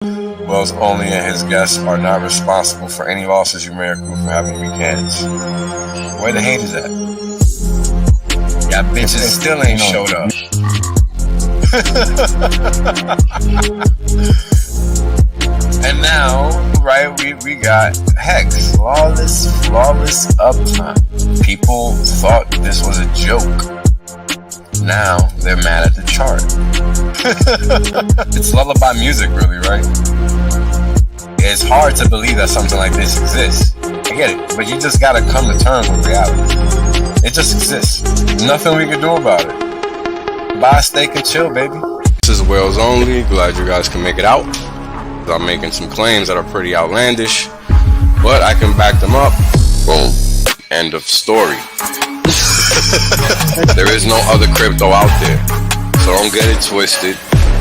Wells only and his guests are not responsible for any losses you may accrue for having weak hands. Where the haters at? Y'all bitches still ain't showed up. And now, right, we got Hex, flawless uptime. People thought this was a joke. Now they're mad at the chart. It's lullaby music, really, right? It's hard to believe that something like this exists. I get it, but you just gotta come to terms with reality. It just exists. Nothing we can do about it. Buy a steak and chill, baby. This is Wells Only. Glad you guys can make it out. I'm making some claims that are pretty outlandish, but I can back them up. Boom. End of story. There is no other crypto out there, so don't get it twisted.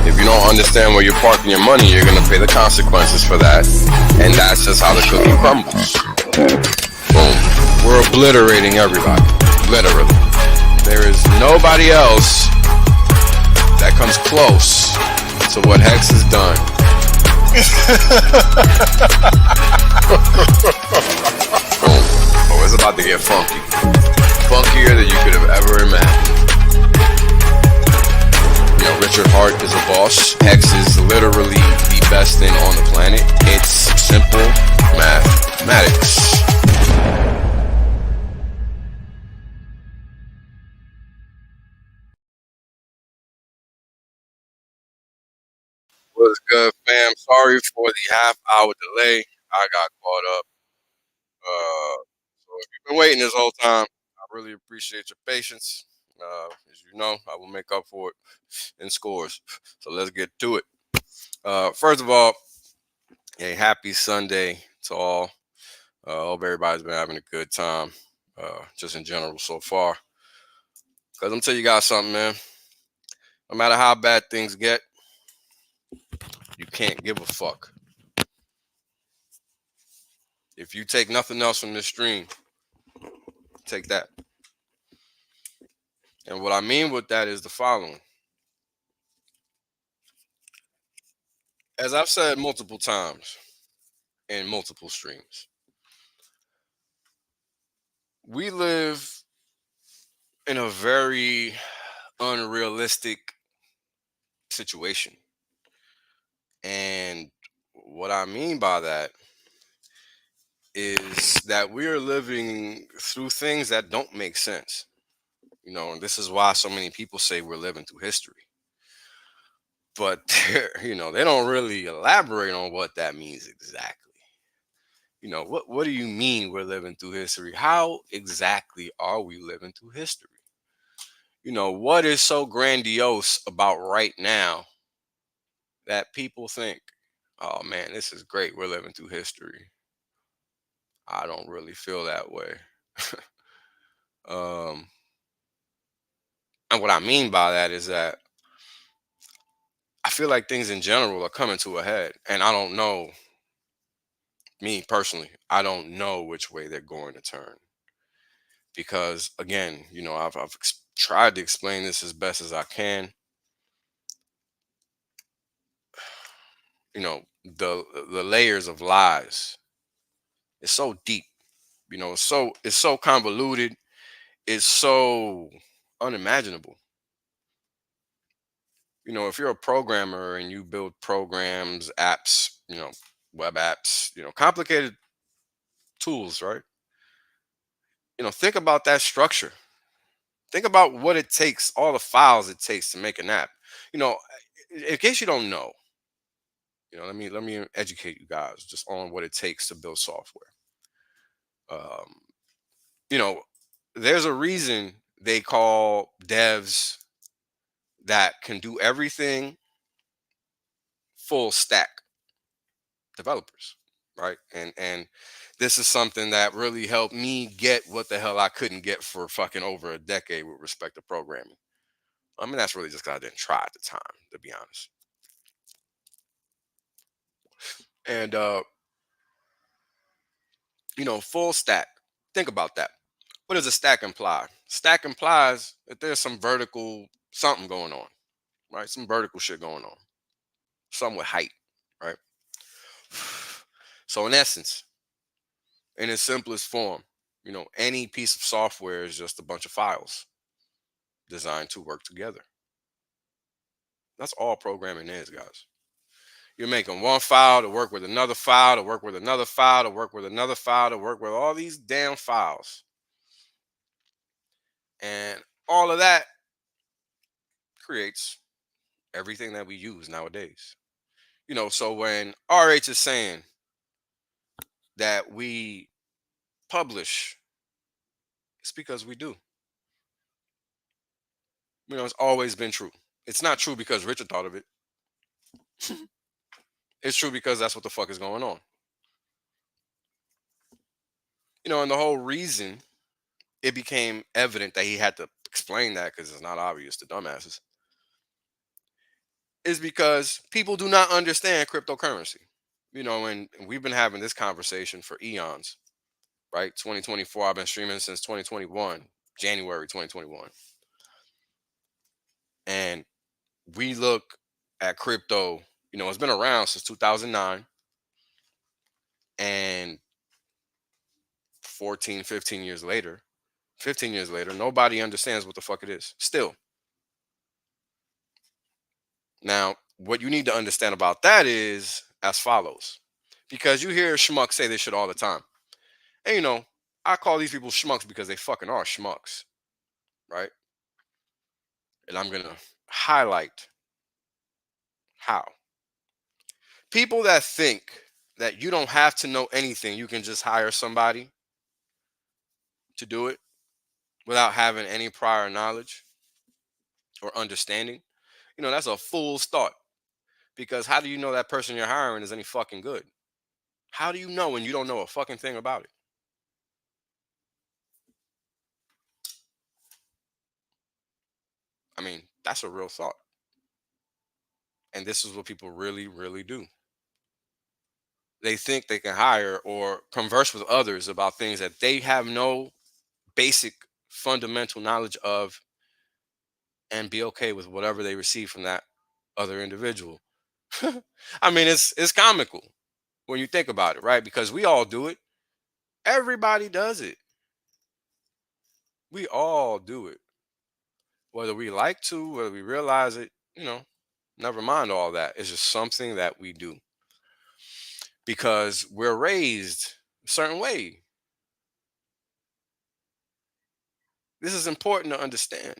If you don't understand where you're parking your money, you're gonna pay the consequences for that, and that's just how the cookie crumbles. Boom. We're obliterating everybody, literally. There is nobody else that comes close to what Hex has done. Boom. Oh, it's about to get funky. Funkier than you could have ever imagined. You know, Richard Hart is a boss. Hex is literally the best thing on the planet. It's simple mathematics. What's good, fam? Sorry for the half-hour delay. I got caught up. So if you've been waiting this whole time, I really appreciate your patience. As you know, I will make up for it in scores. So let's get to it. First of all, a happy Sunday to all. Hope everybody's been having a good time, just in general so far. Because I'm telling you guys something, man. No matter how bad things get, you can't give a fuck. If you take nothing else from this stream, take that. And what I mean with that is the following. As I've said multiple times in multiple streams, we live in a very unrealistic situation. And what I mean by that is that we are living through things that don't make sense. You know, and this is why so many people say we're living through history. But you know, they don't really elaborate on what that means exactly. You know, what do you mean we're living through history? How exactly are we living through history? You know, what is so grandiose about right now that people think, oh man, this is great, we're living through history? I don't really feel that way. um, and what I mean by that is that I feel like things in general are coming to a head. And I don't know, me personally, I don't know which way they're going to turn. Because again, you know, I've tried to explain this as best as I can. You know, the layers of lies. It's so deep. You know, it's so convoluted. It's so unimaginable. You know, if you're a programmer and you build programs, apps, you know, web apps, you know, complicated tools, right? You know, think about that structure. Think about what it takes, all the files it takes to make an app. You know, in case you don't know, you know, let me educate you guys just on what it takes to build software. Um, you know, there's a reason they call devs that can do everything full stack developers, right? And this is something that really helped me get what the hell I couldn't get for fucking over a decade with respect to programming. I mean, that's really just because I didn't try at the time, to be honest. And you know, full stack. Think about that. What does a stack imply? Stack implies that there's some vertical something going on, right? Some vertical shit going on. Some with height, right? So in essence, in its simplest form, any piece of software is just a bunch of files designed to work together. That's all programming is, guys. You're making one file to work with another file, to work with another file, to work with another file, to work with all these damn files. And all of that creates everything that we use nowadays. So when RH is saying that we publish, it's because we do. It's always been true. It's not true because Richard thought of it. It's true because that's what the fuck is going on. And the whole reason it became evident that he had to explain that, because it's not obvious to dumbasses, is because people do not understand cryptocurrency. And we've been having this conversation for eons, right? 2024, I've been streaming since 2021, January 2021. And we look at crypto, it's been around since 2009. And 14, 15 years later, nobody understands what the fuck it is still. Now, what you need to understand about that is as follows. Because you hear schmucks say this shit all the time. And I call these people schmucks because they fucking are schmucks, right? And I'm going to highlight how. People that think that you don't have to know anything, you can just hire somebody to do it without having any prior knowledge or understanding, that's a fool's thought. Because how do you know that person you're hiring is any fucking good? How do you know when you don't know a fucking thing about it? I mean, that's a real thought. And this is what people really, really do. They think they can hire or converse with others about things that they have no basic fundamental knowledge of, and be okay with whatever they receive from that other individual. I mean, it's comical when you think about it, right? Because we all do it. Everybody does it. We all do it. Whether we like to, whether we realize it, never mind all that. It's just something that we do because we're raised a certain way. This is important to understand.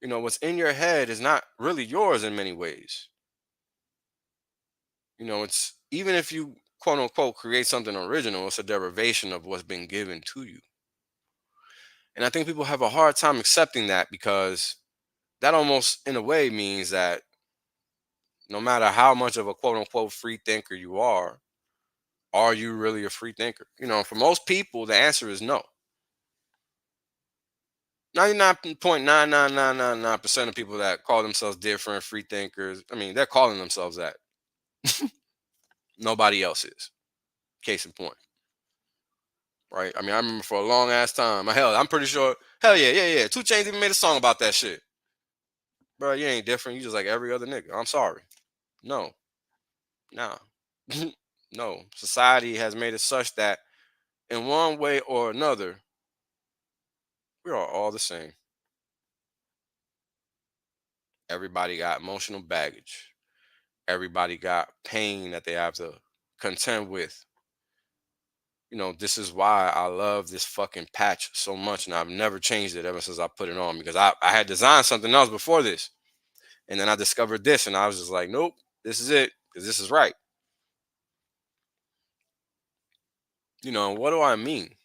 What's in your head is not really yours in many ways. It's even if you quote unquote create something original, it's a derivation of what's been given to you. And I think people have a hard time accepting that because that almost in a way means that no matter how much of a quote unquote free thinker you are you really a free thinker? For most people, the answer is no. 99.99999% of people that call themselves different free thinkers, I mean, they're calling themselves that. Nobody else is. Case in point. Right? I mean, I remember for a long ass time. I'm pretty sure. Hell yeah. 2 Chainz even made a song about that shit. Bro, you ain't different. You just like every other nigga. I'm sorry. No. Nah. No. Society has made it such that in one way or another, we are all the same. Everybody got emotional baggage. Everybody got pain that they have to contend with. This is why I love this fucking patch so much. And I've never changed it ever since I put it on, because I had designed something else before this. And then I discovered this and I was just like, nope, this is it, because this is right. What do I mean?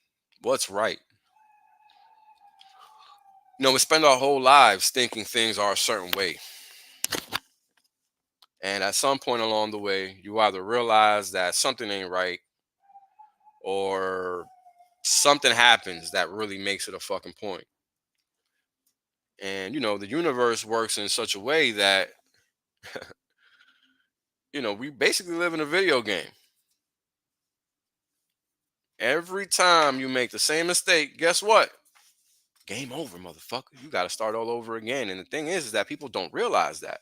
What's right? We spend our whole lives thinking things are a certain way. And at some point along the way, you either realize that something ain't right or something happens that really makes it a fucking point. And, the universe works in such a way that, we basically live in a video game. Every time you make the same mistake, guess what? Game over, motherfucker. You got to start all over again. And the thing is that people don't realize that.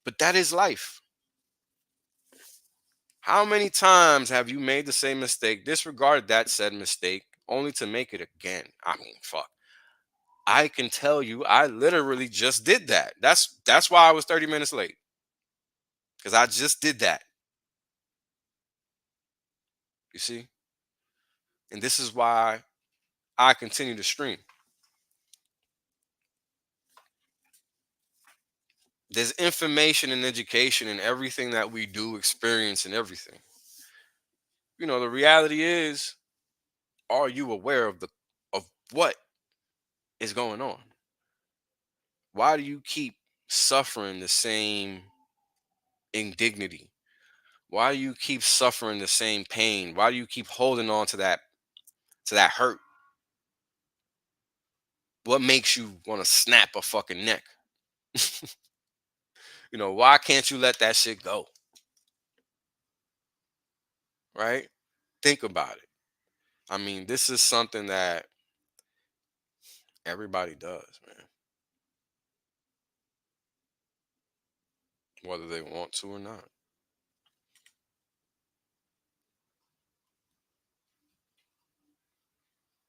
But that is life. How many times have you made the same mistake, disregarded that said mistake, only to make it again? I mean, fuck. I can tell you, I literally just did that. That's why I was 30 minutes late. Because I just did that. You see? And this is why I continue to stream. There's information and education in everything that we do, experience, and everything. The reality is, are you aware of what is going on? Why do you keep suffering the same indignity? Why do you keep suffering the same pain? Why do you keep holding on to that hurt? What makes you want to snap a fucking neck? Why can't you let that shit go? Right? Think about it. I mean, this is something that everybody does, man, whether they want to or not.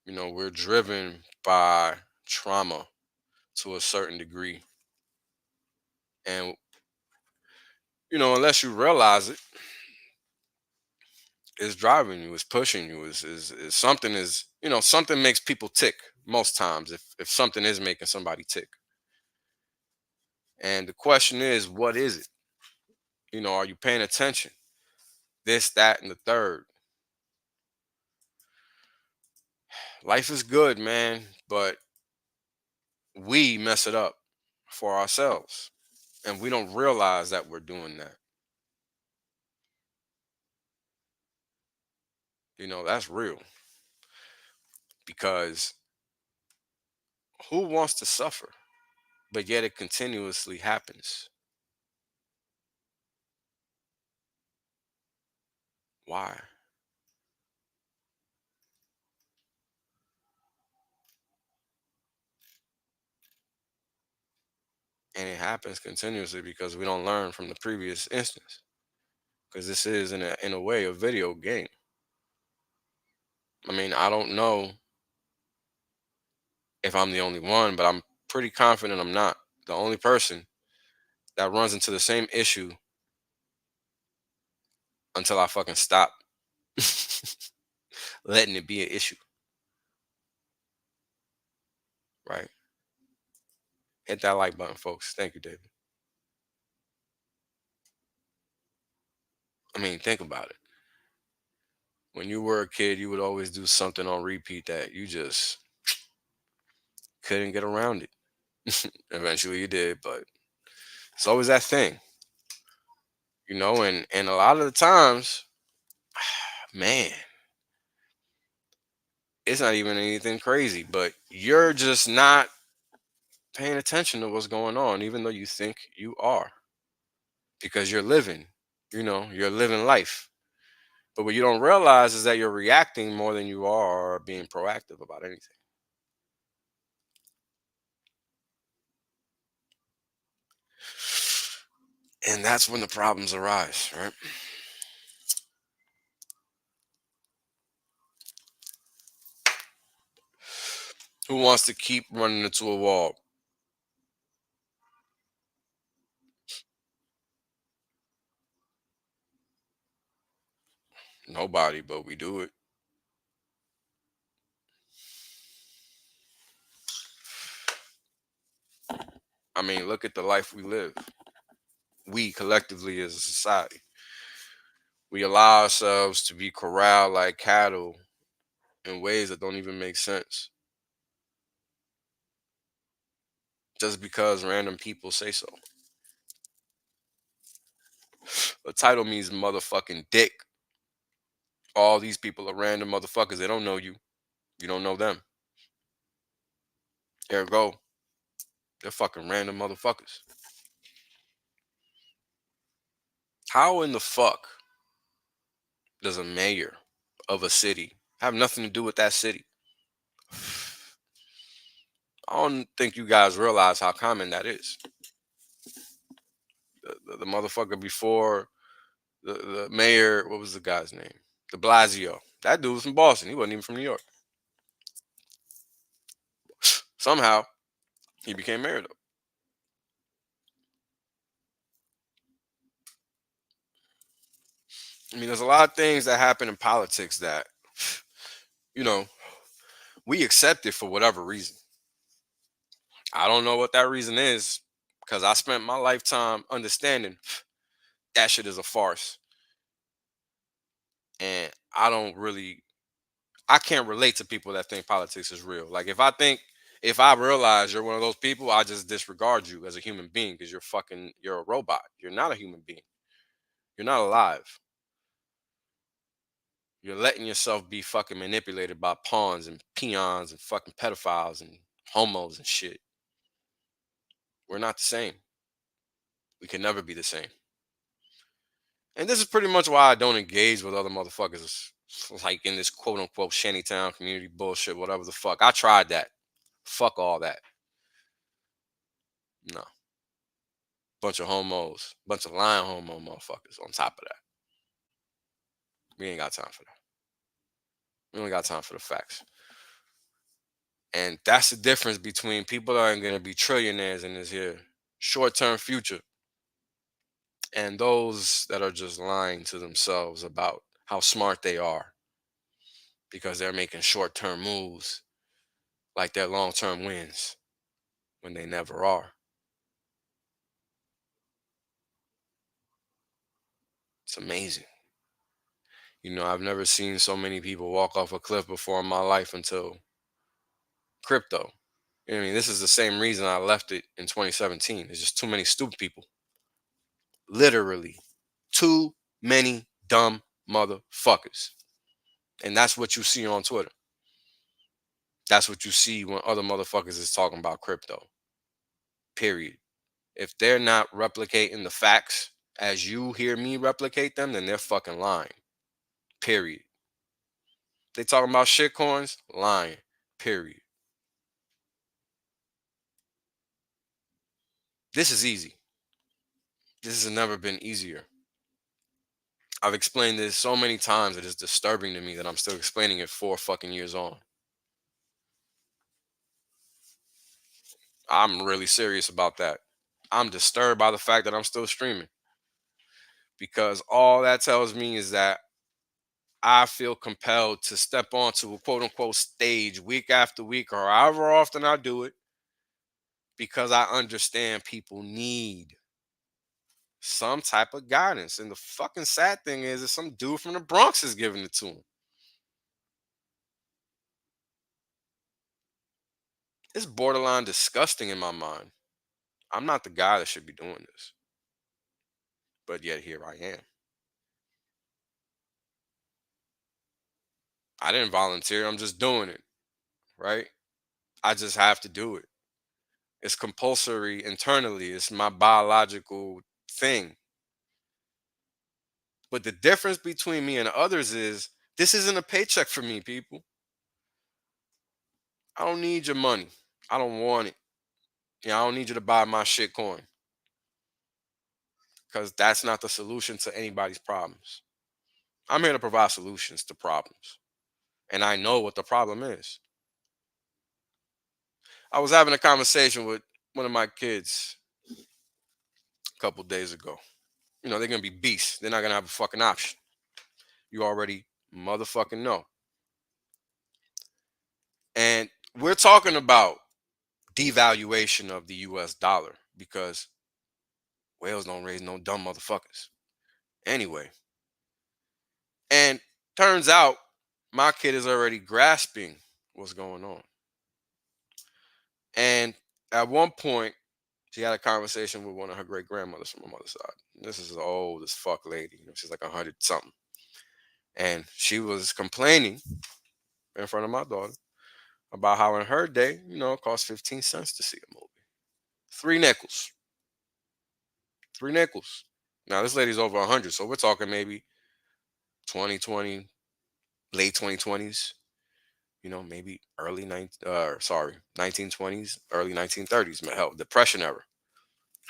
We're driven by trauma to a certain degree. And, unless you realize it, it's driving you, it's pushing you, is something something makes people tick most times if something is making somebody tick. And the question is, what is it? Are you paying attention? This, that, and the third. Life is good, man, but we mess it up for ourselves. And we don't realize that we're doing that. That's real. Because who wants to suffer? But yet it continuously happens. Why? And it happens continuously because we don't learn from the previous instance. Because this is in a way a video game. I mean, I don't know if I'm the only one, but I'm pretty confident I'm not the only person that runs into the same issue until I fucking stop letting it be an issue. Right? Hit that like button, folks. Thank you, David. I mean, think about it. When you were a kid, you would always do something on repeat that you just couldn't get around it. Eventually you did, but it's always that thing, and a lot of the times, man, it's not even anything crazy, but you're just not paying attention to what's going on, even though you think you are, because you're living, you're living life. But what you don't realize is that you're reacting more than you are being proactive about anything. And that's when the problems arise, right? Who wants to keep running into a wall? Nobody, but we do it. I mean, look at the life we live. We collectively as a society, we allow ourselves to be corralled like cattle in ways that don't even make sense just because random people say so. A title means motherfucking dick. All these people are random motherfuckers. They don't know you. You don't know them. Ergo, they're fucking random motherfuckers. How in the fuck does a mayor of a city have nothing to do with that city? I don't think you guys realize how common that is. The motherfucker before The mayor, what was the guy's name? De Blasio. That dude was from Boston. He wasn't even from New York. Somehow he became mayor though. I mean, there's a lot of things that happen in politics that, you know, we accept it for whatever reason. I don't know what that reason is because I spent my lifetime understanding that shit is a farce. And I can't relate to people that think politics is real. Like if I realize you're one of those people, I just disregard you as a human being because you're a robot. You're not a human being. You're not alive. You're letting yourself be fucking manipulated by pawns and peons and fucking pedophiles and homos and shit. We're not the same. We can never be the same. And this is pretty much why I don't engage with other motherfuckers like in this quote unquote shantytown community bullshit, whatever the fuck. I tried that. Fuck all that. No. Bunch of homos, bunch of lying homo motherfuckers on top of that. We ain't got time for that. We don't got time for the facts. And that's the difference between people that are going to be trillionaires in this here short term future and those that are just lying to themselves about how smart they are because they're making short term moves like their long term wins when they never are. It's amazing. I've never seen so many people walk off a cliff before in my life until crypto. I mean, this is the same reason I left it in 2017. There's just too many stupid people. Literally, too many dumb motherfuckers. And that's what you see on Twitter. That's what you see when other motherfuckers is talking about crypto. Period. If they're not replicating the facts as you hear me replicate them, then they're fucking lying. Period. They talking about shit coins, lying. Period. This is easy. This has never been easier. I've explained this so many times it is disturbing to me that I'm still explaining it 4 fucking years on. I'm really serious about that. I'm disturbed by the fact that I'm still streaming because all that tells me is that I feel compelled to step onto a quote unquote stage week after week or however often I do it because I understand people need some type of guidance. And the fucking sad thing is that some dude from the Bronx is giving it to him. It's borderline disgusting in my mind. I'm not the guy that should be doing this. But yet here I am. I didn't volunteer. I'm just doing it, right? I just have to do it. It's compulsory internally. It's my biological thing. But the difference between me and others is this isn't a paycheck for me, people. I don't need your money. I don't want it. I don't need you to buy my shit coin. Because that's not the solution to anybody's problems. I'm here to provide solutions to problems. And I know what the problem is. I was having a conversation with one of my kids a couple days ago. They're going to be beasts. They're not going to have a fucking option. You already motherfucking know. And we're talking about devaluation of the US dollar because whales don't raise no dumb motherfuckers. Anyway, and turns out my kid is already grasping what's going on. And at one point, she had a conversation with one of her great grandmothers from her mother's side. This is an old as fuck lady. She's like 100 something. And she was complaining in front of my daughter about how in her day, it cost 15 cents to see a movie. 3 nickels. 3 nickels. Now this lady's over 100, so we're talking maybe 2020, late 2020s, maybe 1920s, early 1930s, hell, Depression era.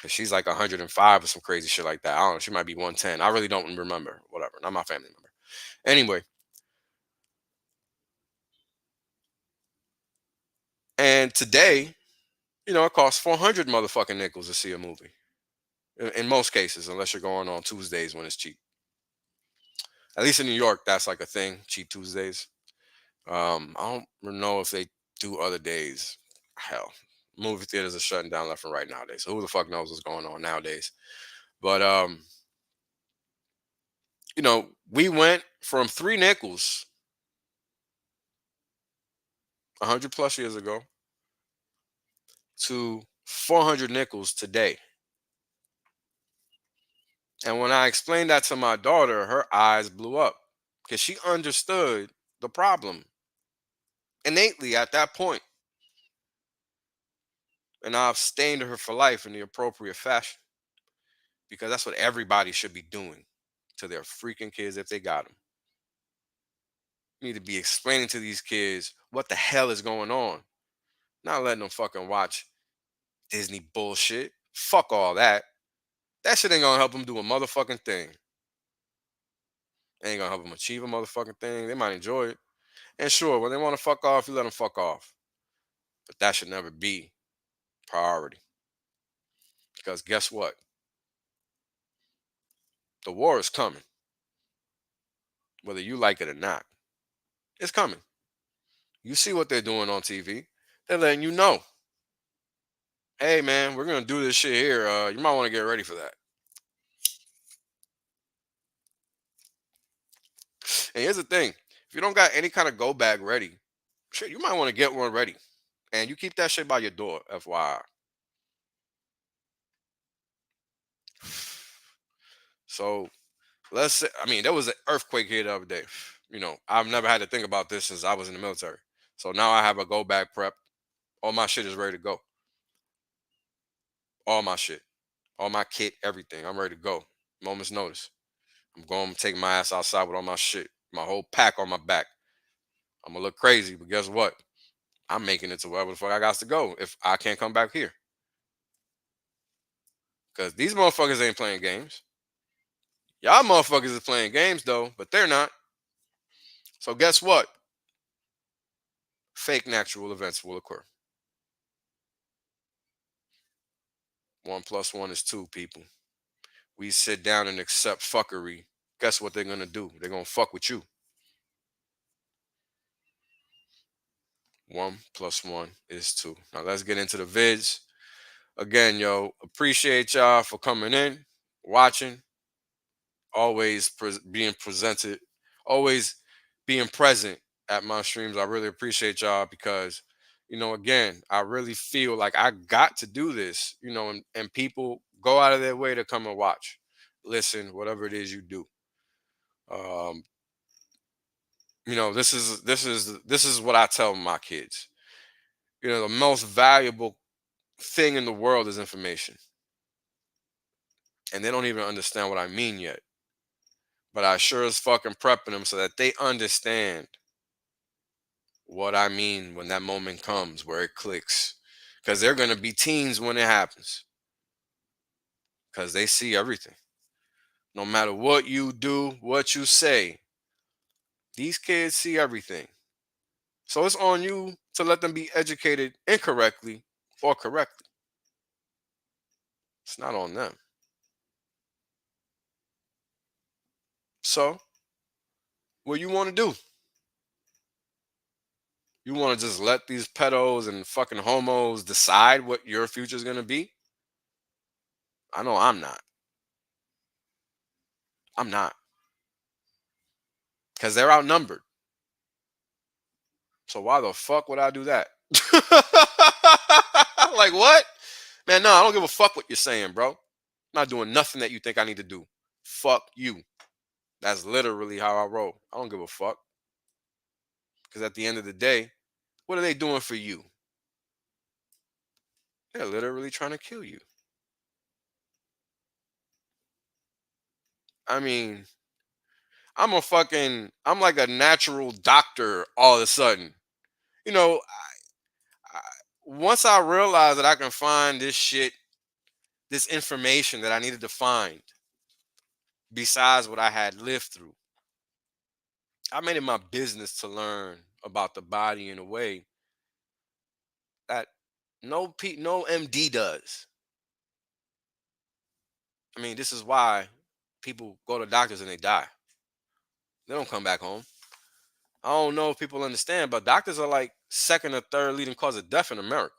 'Cause she's like 105 or some crazy shit like that. I don't know. She might be 110. I really don't remember. Whatever. Not my family member. Anyway, and today, it costs 400 motherfucking nickels to see a movie. In most cases, unless you're going on Tuesdays when it's cheap. At least in New York, that's like a thing. Cheap Tuesdays. I don't know if they do other days. Hell, movie theaters are shutting down left and right nowadays. So who the fuck knows what's going on nowadays? But we went from 3 nickels 100 plus years ago to 400 nickels today. And when I explained that to my daughter, her eyes blew up because she understood the problem innately at that point. And I've stained her for life in the appropriate fashion because that's what everybody should be doing to their freaking kids if they got them. You need to be explaining to these kids what the hell is going on, not letting them fucking watch Disney bullshit. Fuck all that. That shit ain't gonna help them do a motherfucking thing. Ain't gonna help them achieve a motherfucking thing. They might enjoy it. And sure, when they want to fuck off, you let them fuck off. But that should never be priority. Because guess what? The war is coming. Whether you like it or not. It's coming. You see what they're doing on TV. They're letting you know. Hey man, we're gonna do this shit here. You might want to get ready for that. And here's the thing: if you don't got any kind of go bag ready, shit, you might want to get one ready. And you keep that shit by your door, FYI. So let's say, I mean, there was an earthquake here the other day. I've never had to think about this since I was in the military. So now I have a go bag prep. All my shit is ready to go. All my shit, all my kit, everything. I'm ready to go. Moment's notice. I'm going to take my ass outside with all my shit, my whole pack on my back. I'm gonna look crazy, but guess what? I'm making it to wherever the fuck I got to go if I can't come back here. Because these motherfuckers ain't playing games. Y'all motherfuckers is playing games though, but they're not. So guess what? Fake natural events will occur. 1+1 is 2, people. We sit down and accept fuckery. Guess what they're gonna do? They're gonna fuck with you. 1+1 is 2. Now let's get into the vids. Again, yo, appreciate y'all for coming in, watching, always being presented, always being present at my streams. I really appreciate y'all because, again, I really feel like I got to do this, and people go out of their way to come and watch, listen, whatever it is you do. Um, this is what I tell my kids. The most valuable thing in the world is information. And they don't even understand what I mean yet. But I sure as fucking prepping them so that they understand what I mean when that moment comes where it clicks. Because they're going to be teens when it happens. Because they see everything. No matter what you do, what you say, these kids see everything. So it's on you to let them be educated incorrectly or correctly. It's not on them. So, what you want to do? You want to just let these pedos and fucking homos decide what your future is going to be? I know I'm not. I'm not. Because they're outnumbered. So why the fuck would I do that? Like what? Man, no, I don't give a fuck what you're saying, bro. I'm not doing nothing that you think I need to do. Fuck you. That's literally how I roll. I don't give a fuck. Because at the end of the day, what are they doing for you? They're literally trying to kill you. I mean, I'm like a natural doctor all of a sudden. You know, I, once I realize that I can find this shit this information that I needed to find besides what I had lived through. I made it my business to learn about the body in a way that no MD does. I mean, this is why people go to doctors and they die. They don't come back home. I don't know if people understand, but doctors are like second or third leading cause of death in America.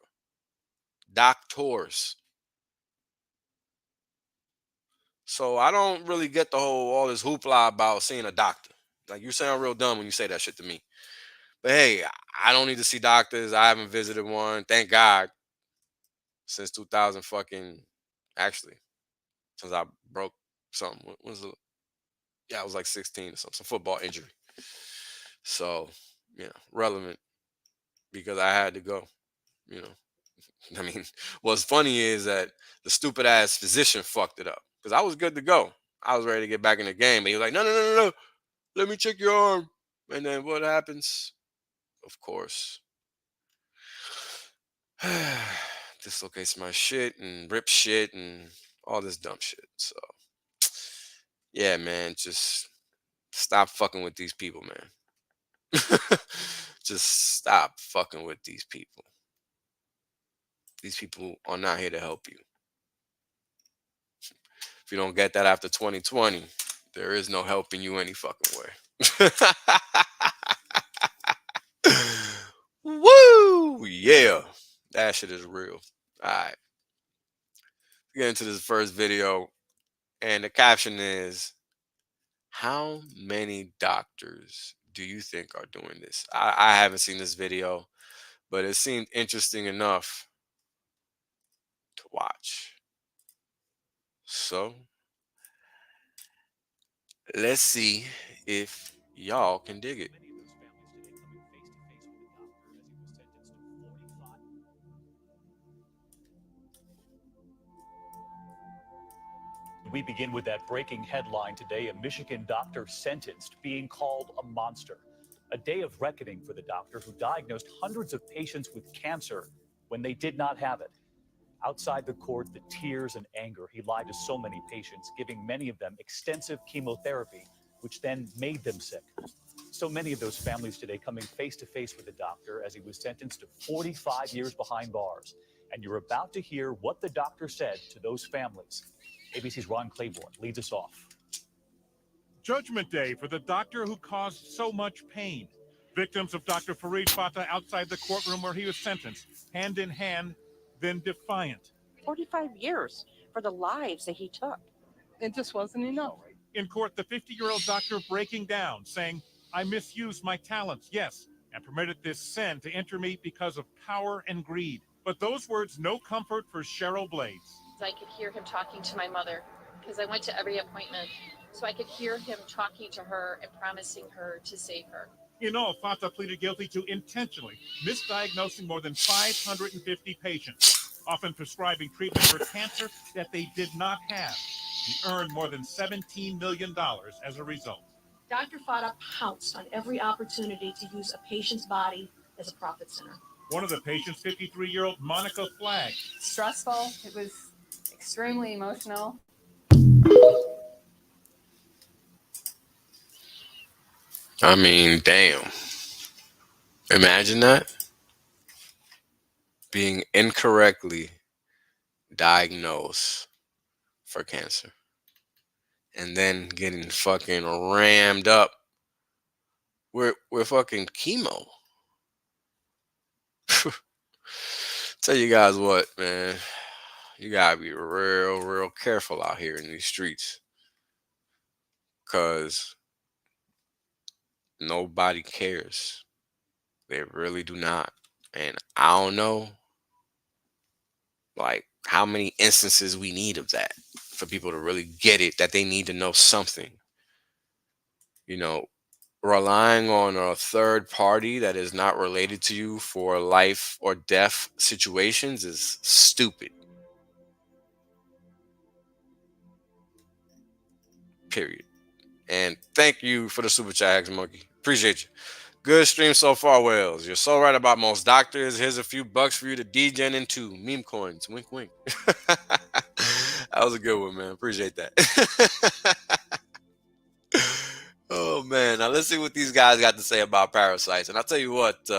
Doctors. So I don't really get the whole all this hoopla about seeing a doctor. Like, you sound real dumb when you say that shit to me. But hey, I don't need to see doctors. I haven't visited one. Thank God. Since 2000 fucking actually. Since I broke something. What was it? Yeah, I was like 16 or something. Some football injury. So, relevant because I had to go, you know. I mean, what's funny is that the stupid ass physician fucked it up because I was good to go. I was ready to get back in the game, but he was like, no, no, no, no, no. Let me check your arm. And then what happens? Of course, dislocates my shit and rip shit and all this dumb shit. So, yeah, man, just stop fucking with these people, man. Just stop fucking with these people. These people are not here to help you. If you don't get that after 2020, there is no helping you any fucking way. Woo! Yeah. That shit is real. All right. Get into this first video. And the caption is, how many doctors do you think are doing this? I haven't seen this video, but it seemed interesting enough to watch. So let's see if y'all can dig it. We begin with that breaking headline today: a Michigan doctor sentenced, being called a monster. A day of reckoning for the doctor who diagnosed hundreds of patients with cancer when they did not have it. Outside the court, the tears and anger. He lied to so many patients, giving many of them extensive chemotherapy, which then made them sick. So many of those families today coming face to face with the doctor as he was sentenced to 45 years behind bars. And you're about to hear what the doctor said to those families. ABC's Ron Claiborne leads us off. Judgment Day for the doctor who caused so much pain. Victims of Dr. Farid Fatah outside the courtroom where he was sentenced, hand in hand, then defiant. 45 years for the lives that he took. It just wasn't enough. In court, the 50-year-old doctor breaking down, saying, I misused my talents, yes, and permitted this sin to enter me because of power and greed. But those words, no comfort for Cheryl Blades. I could hear him talking to my mother because I went to every appointment. So I could hear him talking to her and promising her to save her. In all, Fatah pleaded guilty to intentionally misdiagnosing more than 550 patients, often prescribing treatment for cancer that they did not have. He earned more than $17 million as a result. Dr. Fatah pounced on every opportunity to use a patient's body as a profit center. One of the patients, 53-year-old Monica Flagg. Stressful. It was extremely emotional. I mean, damn. Imagine that. Being incorrectly diagnosed for cancer. And then getting fucking rammed up with fucking chemo. Tell you guys what, man. You gotta be real careful out here in these streets. Because nobody cares. They really do not. And I don't know, like, how many instances we need of that for people to really get it, that they need to know something. You know, relying on a third party that is not related to you for life or death situations is stupid. Period. And thank you for the super chat, Hex Monkey. Appreciate you. Good stream so far, Wales. You're so right about most doctors. Here's a few bucks for you to degen into. Meme coins. Wink, wink. That was a good one, man. Appreciate that. Oh man, now let's see what these guys got to say about parasites. And I'll tell you what, yeah.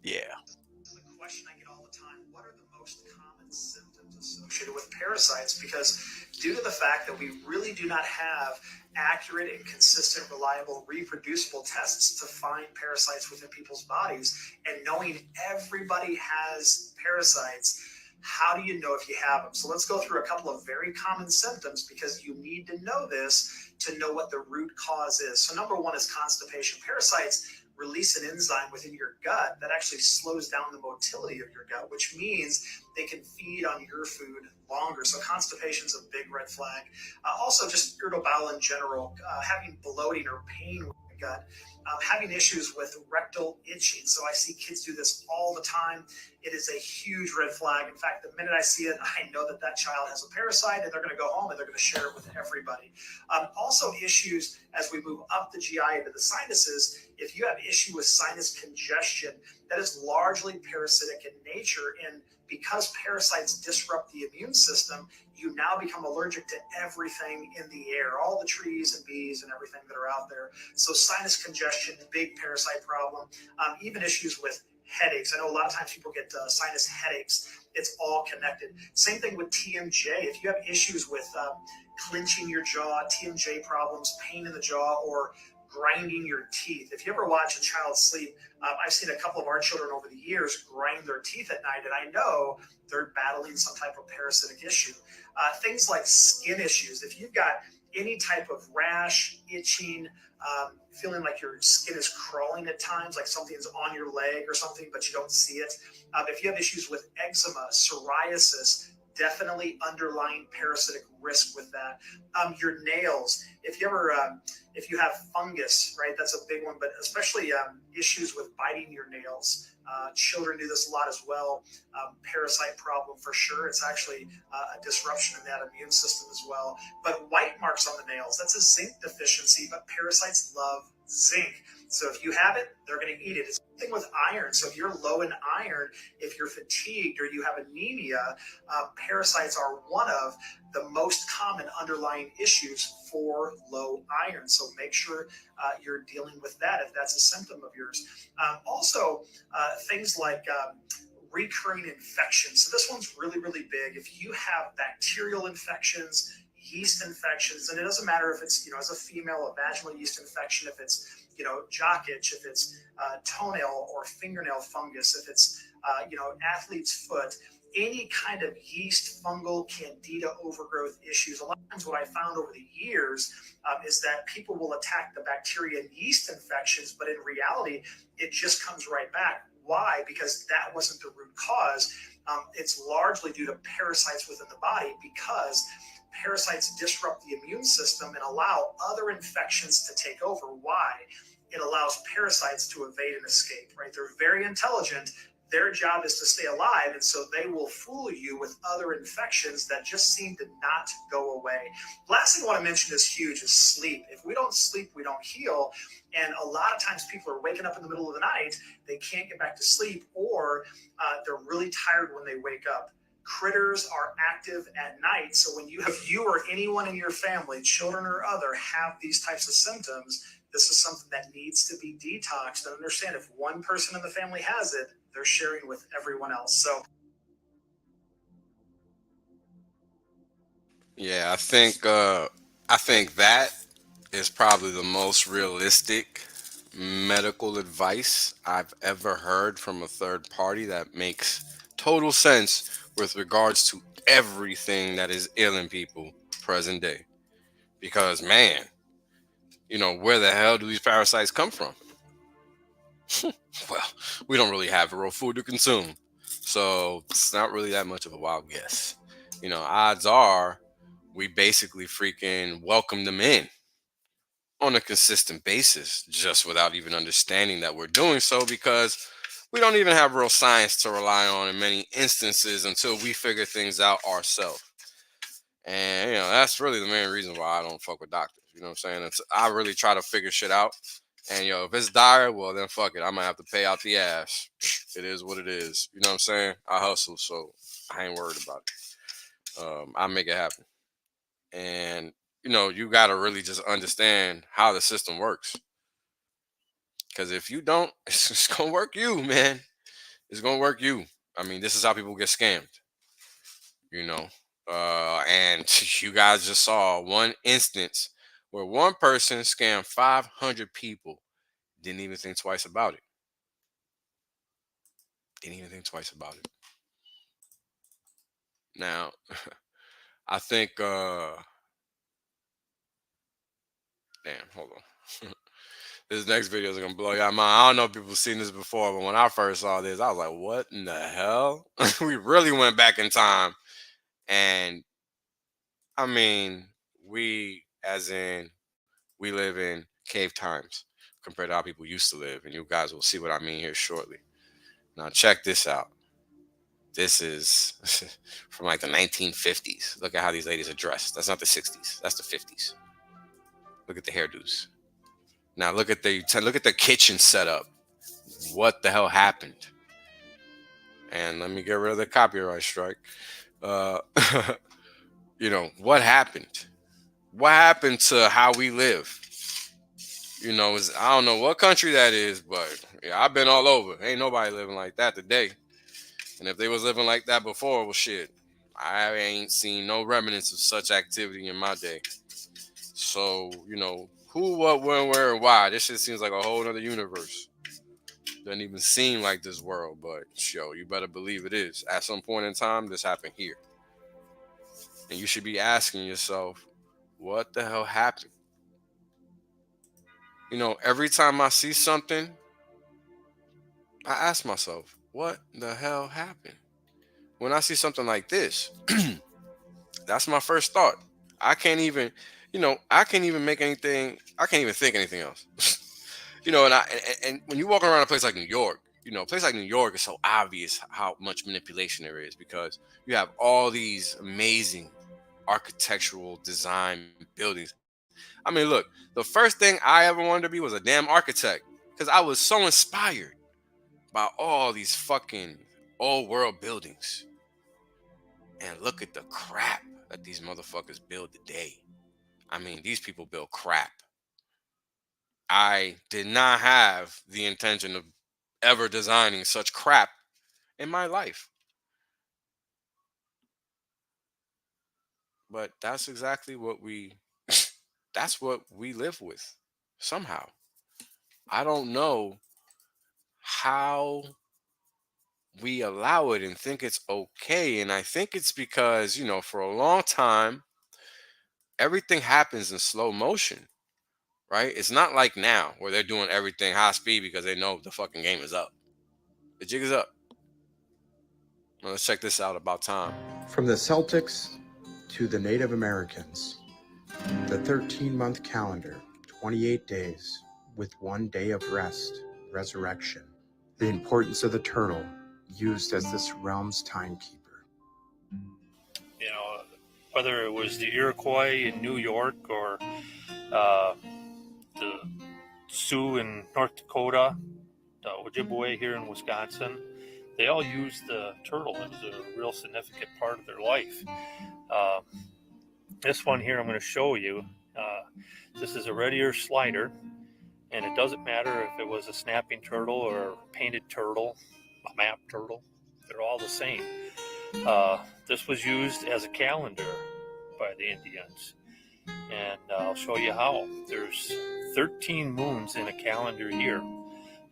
The question I get all the time, what are the most common symptoms associated with parasites? Because due to the fact that we really do not have accurate and consistent, reliable, reproducible tests to find parasites within people's bodies, and knowing everybody has parasites, how do you know if you have them? So let's go through a couple of very common symptoms, because you need to know this to know what the root cause is. So number one is constipation. Parasites release an enzyme within your gut that actually slows down the motility of your gut, which means they can feed on your food longer. So constipation is a big red flag. Also, just irritable bowel in general, having bloating or pain with the gut, having issues with rectal itching. So I see kids do this all the time. It is a huge red flag. In fact, the minute I see it, I know that that child has a parasite, and they're going to go home and they're going to share it with everybody. Also, issues as we move up the GI into the sinuses. If you have issue with sinus congestion, that is largely parasitic in nature. And because parasites disrupt the immune system, you now become allergic to everything in the air, all the trees and bees and everything that are out there. So sinus congestion, big parasite problem. Even issues with headaches. I know a lot of times people get sinus headaches. It's all connected. Same thing with TMJ. If you have issues with clenching your jaw, TMJ problems, pain in the jaw, or grinding your teeth. If you ever watch a child sleep, I've seen a couple of our children over the years grind their teeth at night, and I know they're battling some type of parasitic issue. Things like skin issues. If you've got any type of rash, itching, feeling like your skin is crawling at times, like something's on your leg or something, but you don't see it. If you have issues with eczema, psoriasis, definitely underlying parasitic risk with that. Your nails, if you have fungus, right, that's a big one, but especially issues with biting your nails. Children do this a lot as well. Parasite problem for sure. It's actually a disruption in that immune system as well. But white marks on the nails, that's a zinc deficiency, but parasites love zinc. So if you have it, they're going to eat it. It's the same thing with iron. So if you're low in iron, if you're fatigued or you have anemia, parasites are one of the most common underlying issues for low iron. So make sure you're dealing with that if that's a symptom of yours. Also, things like recurring infections. So this one's really, really big. If you have bacterial infections, yeast infections, and it doesn't matter if it's, as a female, a vaginal yeast infection, if it's, jock itch, if it's toenail or fingernail fungus, if it's, athlete's foot, any kind of yeast, fungal, candida overgrowth issues. A lot of times what I found over the years is that people will attack the bacteria and yeast infections, but in reality, it just comes right back. Why? Because that wasn't the root cause. It's largely due to parasites within the body, because parasites disrupt the immune system and allow other infections to take over. Why? It allows parasites to evade and escape, right? They're very intelligent. Their job is to stay alive, and so they will fool you with other infections that just seem to not go away. Last thing I want to mention is huge, is sleep. If we don't sleep, we don't heal. And a lot of times people are waking up in the middle of the night, they can't get back to sleep, or they're really tired when they wake up. Critters are active at night. So when if you or anyone in your family, children or other, have these types of symptoms, this is something that needs to be detoxed. And understand, if one person in the family has it, they're sharing with everyone else. So Yeah, I think that is probably the most realistic medical advice I've ever heard from a third party that makes total sense with regards to everything that is ailing people present day. Because, man, where the hell do these parasites come from? Well, we don't really have real food to consume, so it's not really that much of a wild guess. Odds are we basically freaking welcome them in on a consistent basis, just without even understanding that we're doing so, because we don't even have real science to rely on in many instances until we figure things out ourselves. And, that's really the main reason why I don't fuck with doctors. You know what I'm saying? I really try to figure shit out. And, if it's dire, well, then fuck it. I might have to pay out the ass. It is what it is. You know what I'm saying? I hustle, so I ain't worried about it. I'll make it happen. And you got to really just understand how the system works. Because if you don't, it's just gonna work you, man. It's gonna work you. I mean, this is how people get scammed. You know, and you guys just saw one instance where one person scammed 500 people. Didn't even think twice about it. Didn't even think twice about it. Now, I think, damn, hold on. This next video is gonna blow your mind. I don't know if people have seen this before, but when I first saw this, I was like, what in the hell? We really went back in time. And I mean, we live in cave times compared to how people used to live. And you guys will see what I mean here shortly. Now, check this out. This is from like the 1950s. Look at how these ladies are dressed. That's not the 60s. That's the 50s. Look at the hairdos. Now look at the kitchen setup. What the hell happened? And let me get rid of the copyright strike. What happened? What happened to how we live? I don't know what country that is, but yeah, I've been all over. Ain't nobody living like that today. And if they was living like that before, well, shit, I ain't seen no remnants of such activity in my day. So, who, what, when, where, and why. This shit seems like a whole other universe. Doesn't even seem like this world, but you better believe it is. At some point in time, this happened here. And you should be asking yourself, what the hell happened? Every time I see something, I ask myself, what the hell happened? When I see something like this, that's my first thought. I can't even make anything. I can't even think anything else. And when you walk around a place like New York, a place like New York is so obvious how much manipulation there is, because you have all these amazing architectural design buildings. I mean, look, the first thing I ever wanted to be was a damn architect, because I was so inspired by all these fucking old world buildings. And look at the crap that these motherfuckers build today. I mean, these people build crap. I did not have the intention of ever designing such crap in my life. But that's exactly what that's what we live with somehow. I don't know how we allow it and think it's okay. And I think it's because, for a long time, everything happens in slow motion, right? It's not like now where they're doing everything high speed because they know the fucking game is up. The jig is up. Well, let's check this out about time. From the Celtics to the Native Americans, the 13-month calendar, 28 days with 1 day of rest, resurrection. The importance of the turtle used as this realm's timekeeper. Whether it was the Iroquois in New York or the Sioux in North Dakota, the Ojibwe here in Wisconsin, they all used the turtle. It was a real significant part of their life. This one here I'm going to show you. This is a red ear slider, and it doesn't matter if it was a snapping turtle or a painted turtle, a map turtle. They're all the same. This was used as a calendar by the Indians, and I'll show you how. There's 13 moons in a calendar year,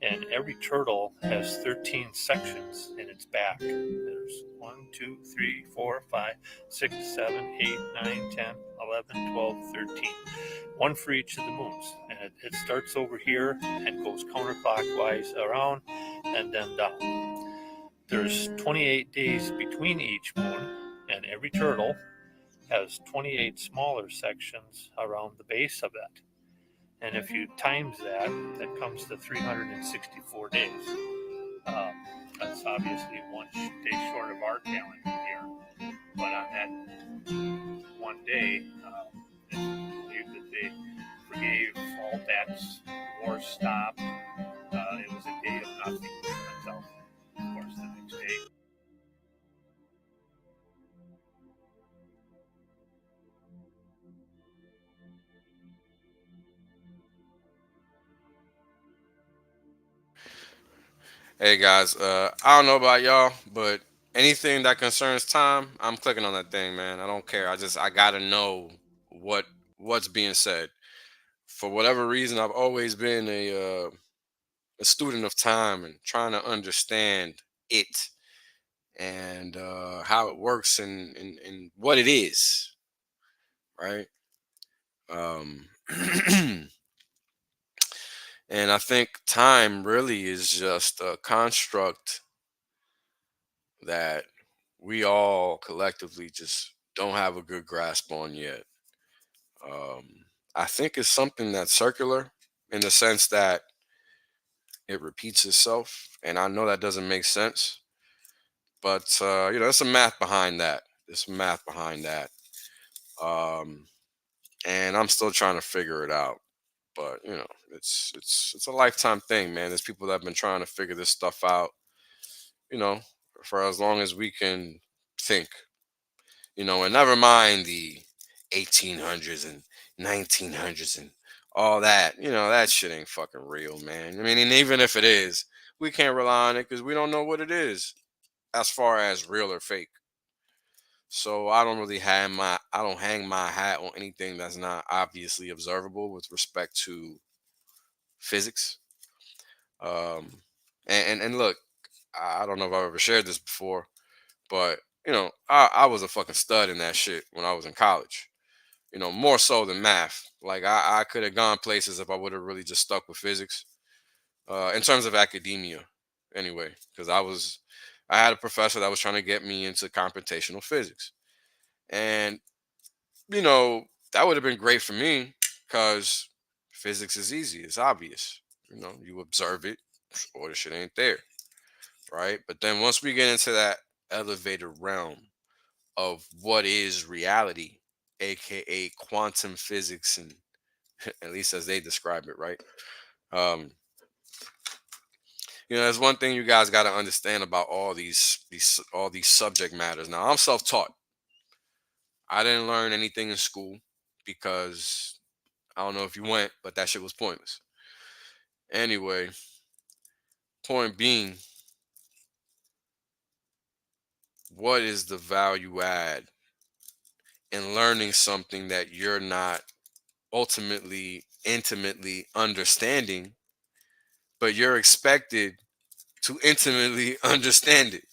and every turtle has 13 sections in its back. There's 1, 2, 3, 4, 5, 6, 7, 8, 9, 10, 11, 12, 13. One for each of the moons. And it starts over here and goes counterclockwise around and then down. There's 28 days between each moon, and every turtle has 28 smaller sections around the base of it. And if you times that, that comes to 364 days. That's obviously 1 day short of our calendar here. But on that 1 day, it's believed that they forgave all debts, war stopped. It was a day of nothing until, of course, the next day. Hey guys, I don't know about y'all, but anything that concerns time, I'm clicking on that thing, man. I don't care. I gotta know what what's being said. For whatever reason, I've always been a student of time and trying to understand it and how it works and what it is, right? Um, and I think time really is just a construct that we all collectively just don't have a good grasp on yet. Um, I think it's something that's circular in the sense that it repeats itself, and I know that doesn't make sense, but there's some math behind that. There's some math behind that, um, and I'm still trying to figure it out. But it's a lifetime thing, man. There's people that have been trying to figure this stuff out, you know, for as long as we can think. And never mind the 1800s and 1900s and all that. That shit ain't fucking real, man. I mean, and even if it is, we can't rely on it because we don't know what it is as far as real or fake. So I don't hang my hat on anything that's not obviously observable with respect to physics. Um, and look, I don't know if I've ever shared this before, but I was a fucking stud in that shit when I was in college. More so than math. Like I could have gone places if I would have really just stuck with physics. In terms of academia, anyway, because I had a professor that was trying to get me into computational physics, and that would have been great for me because physics is easy, it's obvious. You observe it, or the shit ain't there, right? But then once we get into that elevated realm of what is reality, aka quantum physics, and at least as they describe it, right? Um, there's one thing you guys got to understand about all these subject matters. Now, I'm self-taught. I didn't learn anything in school because I don't know if you went, but that shit was pointless. Anyway, point being, what is the value add in learning something that you're not ultimately intimately understanding, but you're expected to intimately understand it?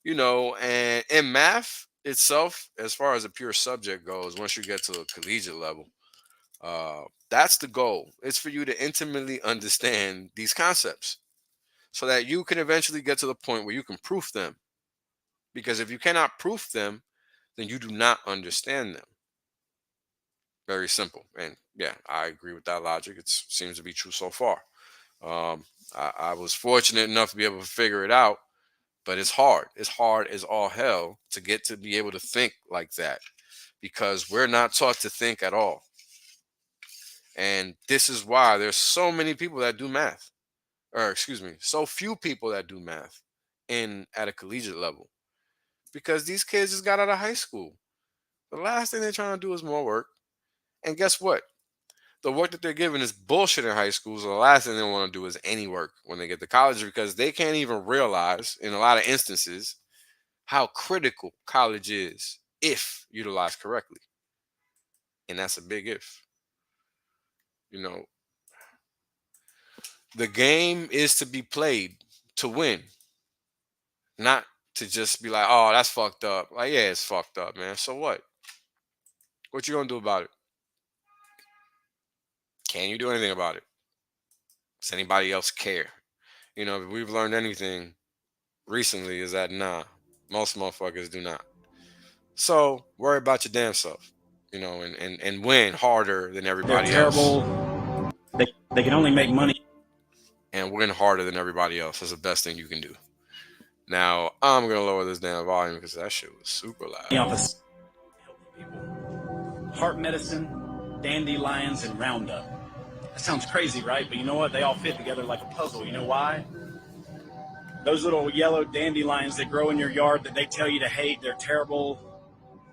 And in math itself, as far as a pure subject goes, once you get to a collegiate level, that's the goal. It's for you to intimately understand these concepts so that you can eventually get to the point where you can proof them. Because if you cannot proof them, then you do not understand them. Very simple. And yeah, I agree with that logic. It seems to be true so far. I was fortunate enough to be able to figure it out, but it's hard. It's hard as all hell to get to be able to think like that because we're not taught to think at all. And this is why there's so many people that do math, or excuse me, so few people that do math at a collegiate level, because these kids just got out of high school. The last thing they're trying to do is more work. And guess what? The work that they're given is bullshit in high school. So the last thing they want to do is any work when they get to college, because they can't even realize in a lot of instances how critical college is if utilized correctly. And that's a big if. The game is to be played to win, not to just be like, oh, that's fucked up. Like, yeah, it's fucked up, man. So what? What you gonna do about it? Can you do anything about it? Does anybody else care? If we've learned anything recently is that most motherfuckers do not. So worry about your damn self, and win harder than everybody else. They can only make money. And win harder than everybody else. That's the best thing you can do. Now, I'm going to lower this damn volume because that shit was super loud. Heart medicine, dandelions, and Roundup. That sounds crazy, right? But you know what? They all fit together like a puzzle. You know why? Those little yellow dandelions that grow in your yard that they tell you to hate, they're terrible.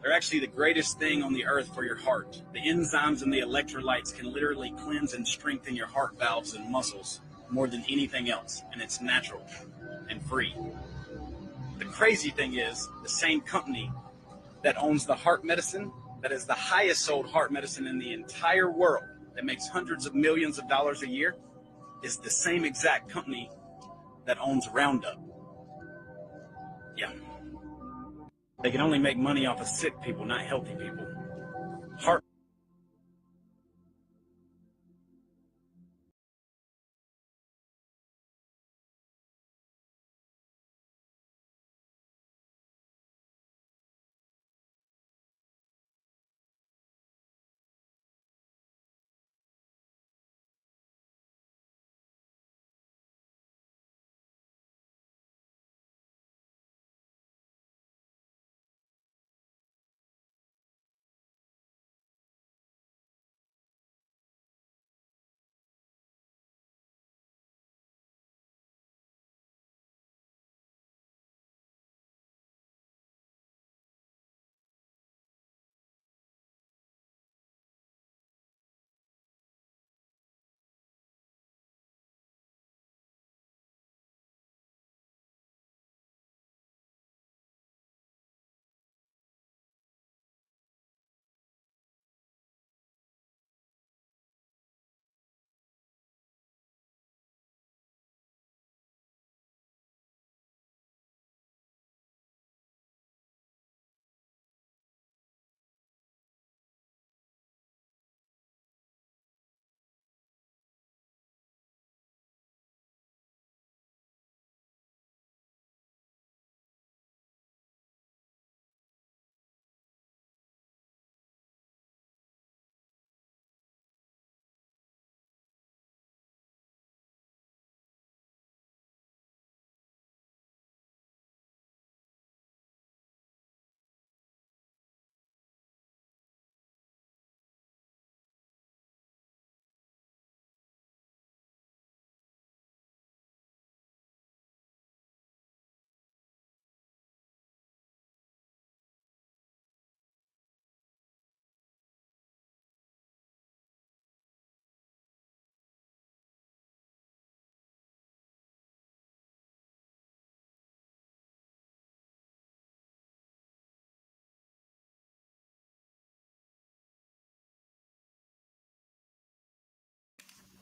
They're actually the greatest thing on the earth for your heart. The enzymes and the electrolytes can literally cleanse and strengthen your heart valves and muscles. more than anything else, and it's natural and free. The crazy thing is, the same company that owns the heart medicine, that is the highest sold heart medicine in the entire world, that makes hundreds of millions of dollars a year, is the same exact company that owns Roundup. Yeah. They can only make money off of sick people, not healthy people. Heart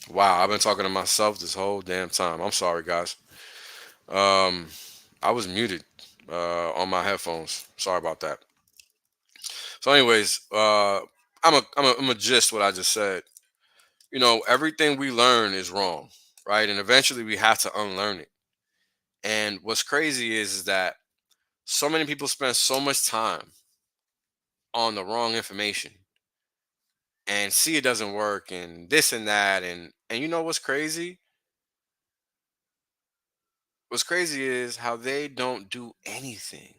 Wow, I've been talking to myself this whole damn time. I'm sorry, guys. Um, I was muted on my headphones. Sorry about that. So, anyways, I'm a gist what I just said. You know, everything we learn is wrong, right? And eventually we have to unlearn it. And what's crazy is that so many people spend so much time on the wrong information and see it doesn't work and this and that and you know what's crazy? What's crazy is how they don't do anything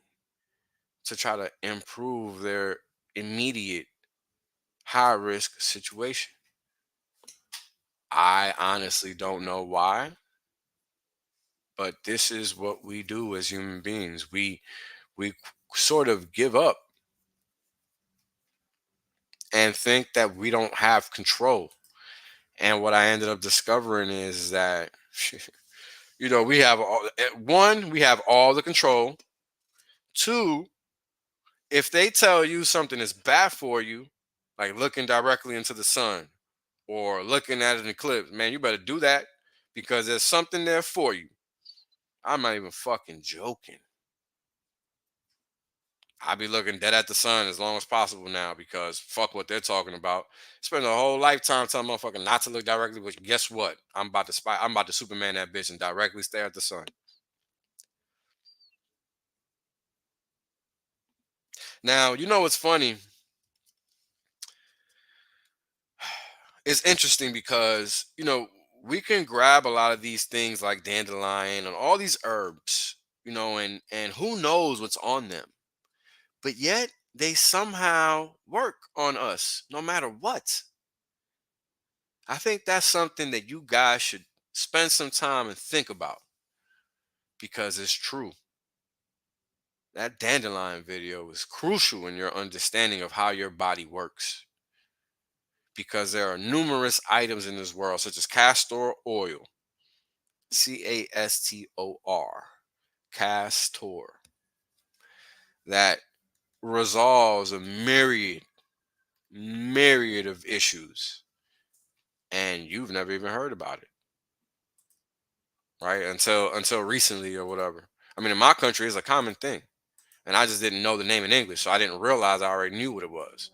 to try to improve their immediate high risk situation. I honestly don't know why, but this is what we do as human beings. We sort of give up and think that we don't have control. And what I ended up discovering is that you know, we have one, we have all the control. Two, if they tell you something is bad for you, like looking directly into the sun or looking at an eclipse, man, you better do that because there's something there for you. I'm not even fucking joking. I be looking dead at the sun as long as possible now because fuck what they're talking about. Spend a whole lifetime telling motherfucker not to look directly, but guess what? I'm about to spy. I'm about to Superman that bitch and directly stare at the sun. Now, you know what's funny? It's interesting because, you know, we can grab a lot of these things like dandelion and all these herbs, you know, and who knows what's on them. But yet they somehow work on us no matter what. I think that's something that you guys should spend some time and think about because it's true. That dandelion video is crucial in your understanding of how your body works because there are numerous items in this world, such as castor oil, Castor. Castor. That resolves a myriad of issues, and you've never even heard about it, right? Until recently or whatever. I mean, in my country, it's a common thing, and I just didn't know the name in English, so I didn't realize I already knew what it was.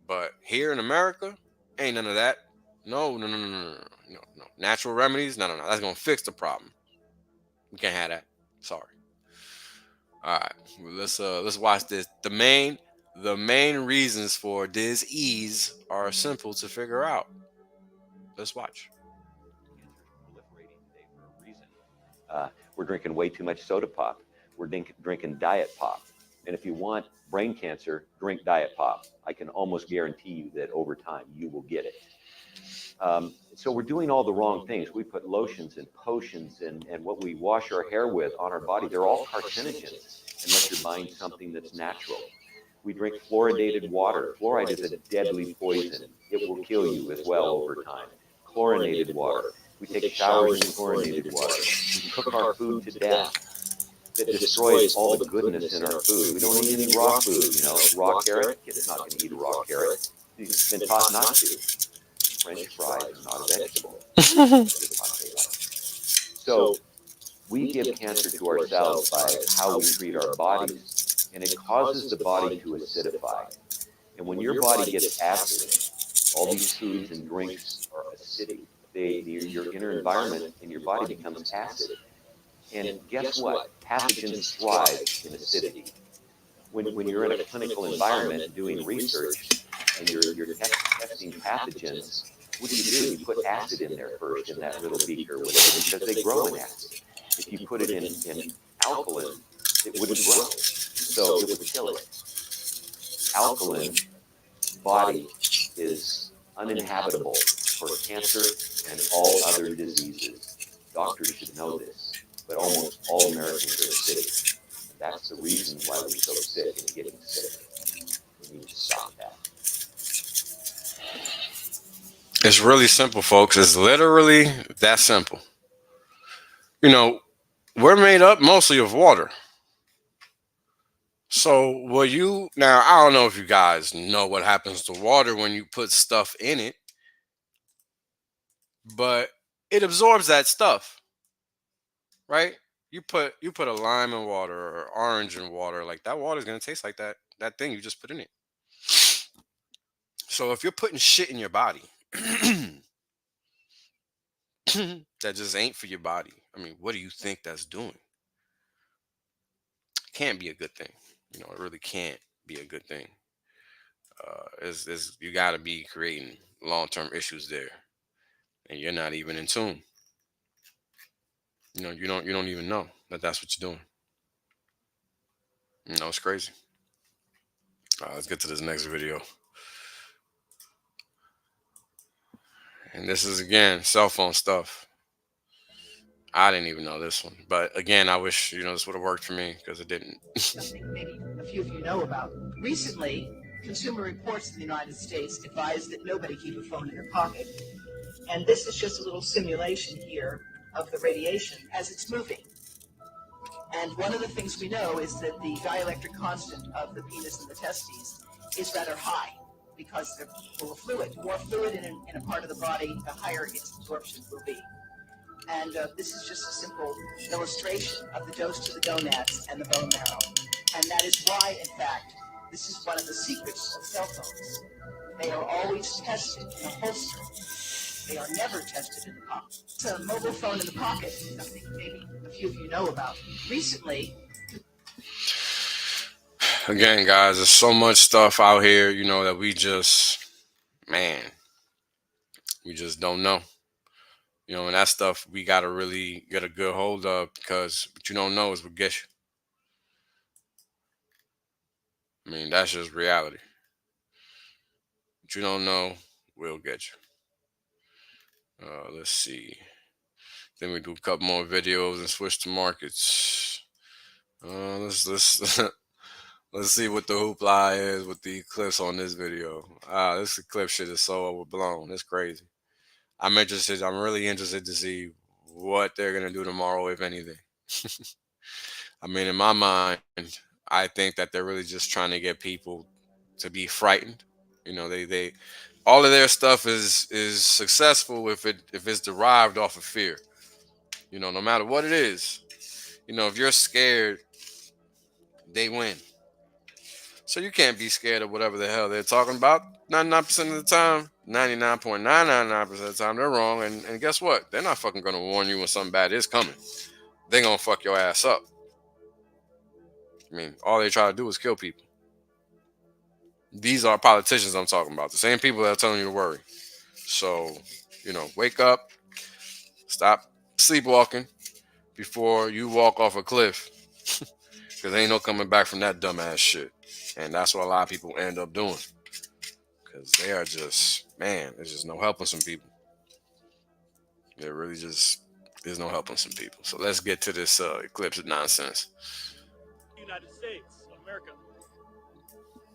But here in America, ain't none of that. No. Natural remedies, no. That's gonna fix the problem. We can't have that. Sorry. All right, let's watch this. The main reasons for disease are simple to figure out. Let's watch. We're drinking way too much soda pop. We're drinking diet pop. And if you want brain cancer, drink diet pop. I can almost guarantee you that over time you will get it. So we're doing all the wrong things. We put lotions and potions and what we wash our hair with on our body. They're all carcinogens unless you're buying something that's natural. We drink fluoridated water. Fluoride is a deadly poison. It will kill you as well over time. Chlorinated water. We take showers in chlorinated water. We cook our food to death. That destroys all the goodness in our food. We don't eat any raw food, raw carrot. Kid's not going to eat a raw carrot. He's been taught not to. French fries is not a vegetable. So we give cancer to ourselves by how we treat our bodies, and it causes the body to acidify. And when your body gets acid, all these foods and drinks are acidic. Your inner environment in your body becomes acid. And guess what? Pathogens thrive in acidity. When you're in a clinical environment doing research and you're testing pathogens, what do? You put acid in there first in that little beaker or whatever, because they grow in acid. If you put it in alkaline, it wouldn't grow, so it would kill it. Alkaline body is uninhabitable for cancer and all other diseases. Doctors should know this, but almost all Americans are acidic. That's the reason why we're so sick and getting sick. We need to stop that. It's really simple, folks. It's literally that simple. We're made up mostly of water. So now, I don't know if you guys know what happens to water when you put stuff in it, but it absorbs that stuff, right? You put a lime in water or orange in water, like that water is going to taste like that thing you just put in it. So if you're putting shit in your body that just ain't for your body, I mean, what do you think that's doing? It can't be a good thing. It really can't be a good thing. You got to be creating long-term issues there, and you're not even in tune. You don't even know that that's what you're doing. It's crazy. Let's get to this next video. And this is, again, cell phone stuff. I didn't even know this one. But again, I wish, this would have worked for me, because it didn't. Something maybe a few of you know about. Recently, Consumer Reports in the United States advised that nobody keep a phone in their pocket. And this is just a little simulation here of the radiation as it's moving. And one of the things we know is that the dielectric constant of the penis and the testes is rather high, because they're full of fluid. More fluid in a part of the body, the higher its absorption will be. And this is just a simple illustration of the dose to the gonads and the bone marrow. And that is why, in fact, this is one of the secrets of cell phones. They are always tested in a holster. They are never tested in the pocket. It's a mobile phone in the pocket, something maybe a few of you know about. Recently, again, guys, there's so much stuff out here, that we just don't know. And that stuff we got to really get a good hold of, because what you don't know is what gets you. I mean, that's just reality. What you don't know will get you. Let's see. Then we do a couple more videos and switch to markets. Let's let's see what the hoopla is with the eclipse on this video. This eclipse shit is so overblown. It's crazy. I'm really interested to see what they're gonna do tomorrow, if anything. I mean, in my mind, I think that they're really just trying to get people to be frightened. You know, they all of their stuff is successful if it's derived off of fear. You know, no matter what it is. You know, if you're scared, they win. So you can't be scared of whatever the hell they're talking about. 99% of the time, 99.999% of the time, they're wrong. And guess what? They're not fucking gonna warn you when something bad is coming. They're gonna fuck your ass up. I mean, all they try to do is kill people. These are politicians I'm talking about. The same people that are telling you to worry. So, you know, wake up, stop sleepwalking before you walk off a cliff. Because ain't no coming back from that dumbass shit. And that's what a lot of people end up doing. Because they are just, man, there's just no helping some people. There really just is no helping some people. So let's get to this eclipse of nonsense. United States of America.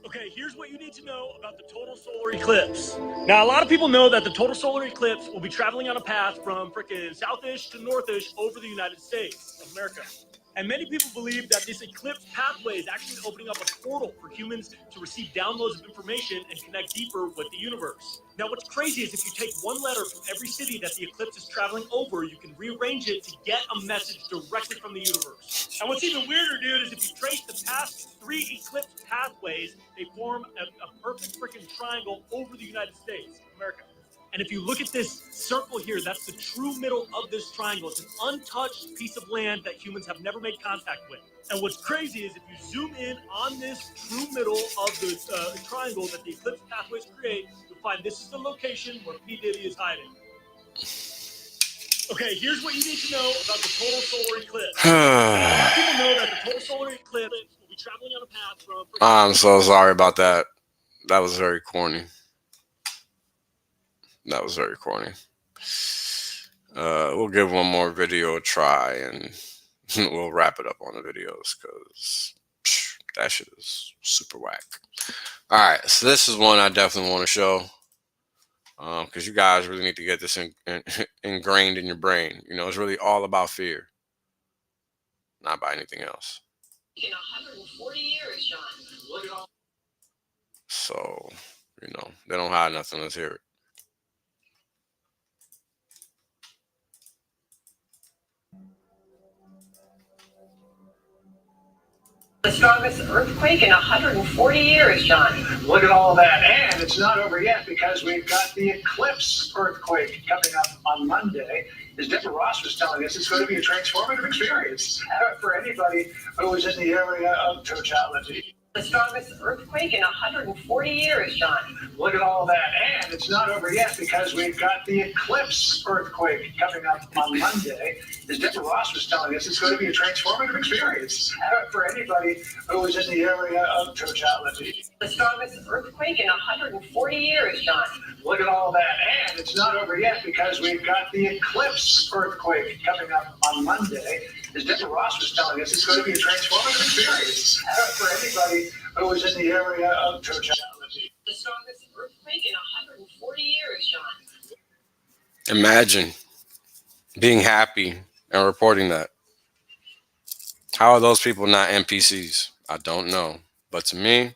Okay, here's what you need to know about the total solar eclipse. Now, a lot of people know that the total solar eclipse will be traveling on a path from frickin' southish to northish over the United States of America. And many people believe that this eclipse pathway is actually opening up a portal for humans to receive downloads of information and connect deeper with the universe. Now, what's crazy is if you take one letter from every city that the eclipse is traveling over, you can rearrange it to get a message directly from the universe. And what's even weirder, dude, is if you trace the past 3 eclipse pathways, they form a perfect freaking triangle over the United States of America. And if you look at this circle here, that's the true middle of this triangle. It's an untouched piece of land that humans have never made contact with. And what's crazy is if you zoom in on this true middle of the triangle that the eclipse pathways create, you'll find this is the location where P. Diddy is hiding. Okay, here's what you need to know about the total solar eclipse. People know that the total solar eclipse will be traveling on a path from... I'm so sorry about that. That was very corny. That was very corny. We'll give one more video a try and we'll wrap it up on the videos because that shit is super whack. All right, so this is one I definitely want to show because you guys really need to get this ingrained in your brain. You know, it's really all about fear, not by anything else. In 140 years, John. Look at all. So, you know, they don't hide nothing. Let's hear it. The strongest earthquake in 140 years, John. Look at all of that. And it's not over yet because we've got the eclipse earthquake coming up on Monday. As Deborah Ross was telling us, it's going to be a transformative experience for anybody who is in the area of totality. The strongest earthquake in 140 years, John. Look at all of that. And it's not over yet because we've got the eclipse earthquake coming up on Monday. As Deborah Ross was telling us, it's going to be a transformative experience for anybody who is in the area of totality. The strongest earthquake in 140 years, John. Look at all of that. And it's not over yet because we've got the eclipse earthquake coming up on Monday. As Deborah Ross was telling us, it's going to be a transformative experience for anybody who is in the area of totality. The strongest earthquake in 140 years, John. Imagine being happy and reporting that. How are those people not NPCs? I don't know. But to me,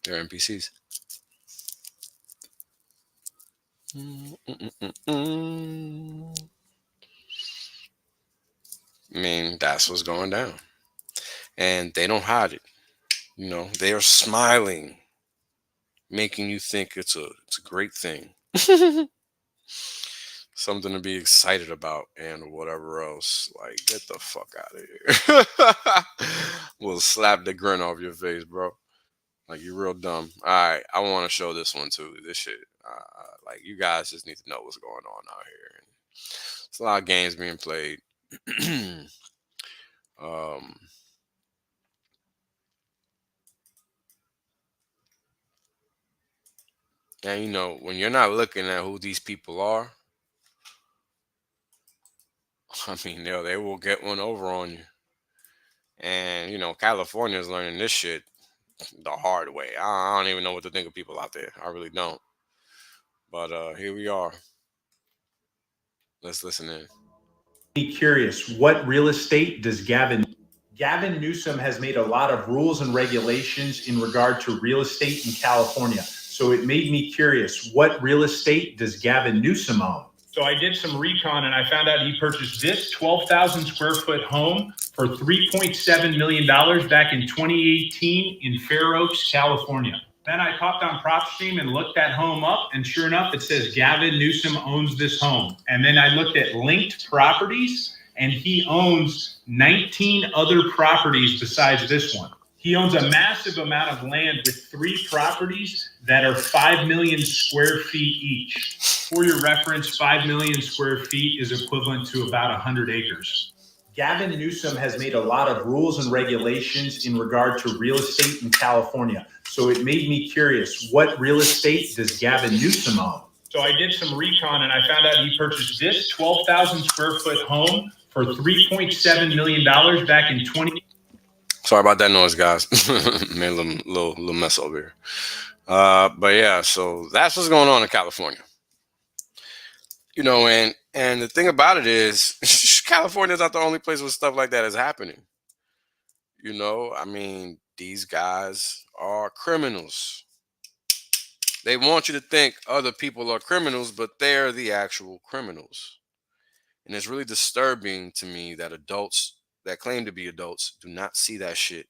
they're NPCs. I mean, that's what's going down. And they don't hide it. You know, they are smiling, making you think it's a great thing. Something to be excited about and whatever else. Like, get the fuck out of here. We'll slap the grin off your face, bro. Like, you're real dumb. All right, I want to show this one too. This shit, like, you guys just need to know what's going on out here. There's a lot of games being played. And you know, when you're not looking at who these people are, I mean, they will get one over on you. And you know, California is learning this shit the hard way. I don't even know what to think of people out there. I really don't. But here we are. Let's listen in. Curious, what real estate does Gavin Newsom has made a lot of rules and regulations in regard to real estate in California. So it made me curious, what real estate does Gavin Newsom own? So I did some recon and I found out he purchased this 12,000 square foot home for $3.7 million back in 2018 in Fair Oaks, California. Then I popped on PropStream and looked that home up, and sure enough, it says Gavin Newsom owns this home. And then I looked at linked properties, and he owns 19 other properties besides this one. He owns a massive amount of land with 3 properties that are 5 million square feet each. For your reference, 5 million square feet is equivalent to about 100 acres. Gavin Newsom has made a lot of rules and regulations in regard to real estate in California. So it made me curious, what real estate does Gavin Newsom own? So I did some recon and I found out he purchased this 12,000 square foot home for $3.7 million back in 20. Sorry about that noise, guys. Made a little mess over here. But yeah, so that's what's going on in California. You know, and the thing about it is, California's not the only place where stuff like that is happening. You know, I mean, these guys are criminals. They want you to think other people are criminals, but they're the actual criminals. And it's really disturbing to me that adults that claim to be adults do not see that shit.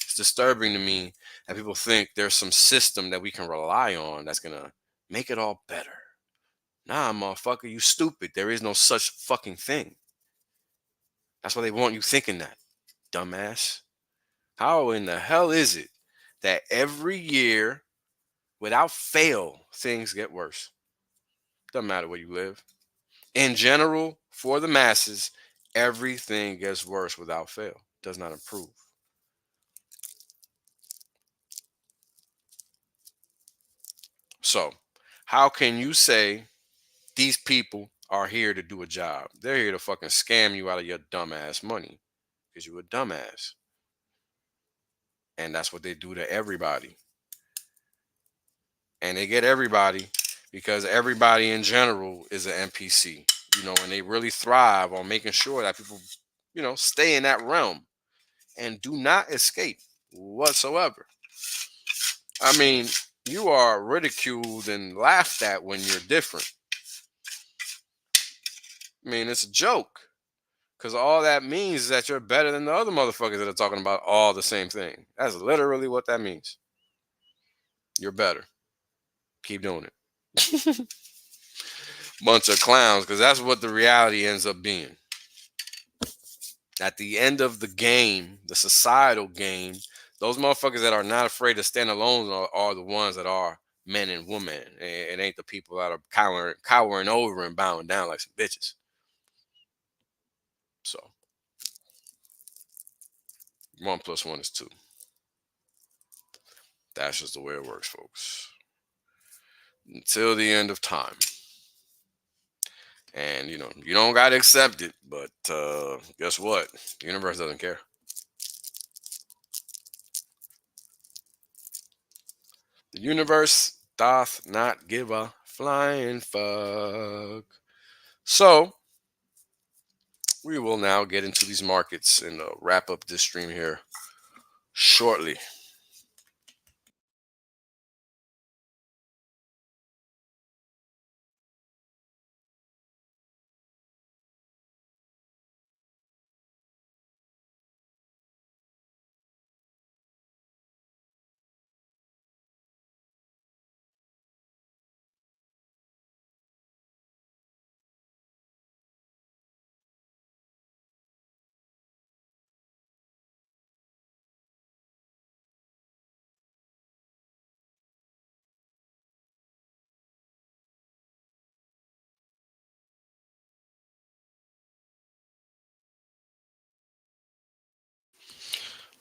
It's disturbing to me that people think there's some system that we can rely on that's going to make it all better. Nah, motherfucker, you stupid. There is no such fucking thing. That's why they want you thinking that, dumbass. How in the hell is it that every year, without fail, things get worse? Doesn't matter where you live. In general, for the masses, everything gets worse without fail. Does not improve. So, how can you say these people are here to do a job? They're here to fucking scam you out of your dumbass money because you're a dumbass. And that's what they do to everybody. And they get everybody because everybody in general is an NPC, you know, and they really thrive on making sure that people, you know, stay in that realm and do not escape whatsoever. I mean, you are ridiculed and laughed at when you're different. I mean, it's a joke because all that means is that you're better than the other motherfuckers that are talking about all the same thing. That's literally what that means. You're better. Keep doing it. Bunch of clowns, because that's what the reality ends up being. At the end of the game, the societal game, those motherfuckers that are not afraid to stand alone are the ones that are men and women. It ain't the people that are cowering over and bowing down like some bitches. So 1 + 1 is 2. That's just the way it works, folks. Until the end of time. And, you know, you don't got to accept it, but guess what? The universe doesn't care. The universe doth not give a flying fuck. So, we will now get into these markets and wrap up this stream here shortly.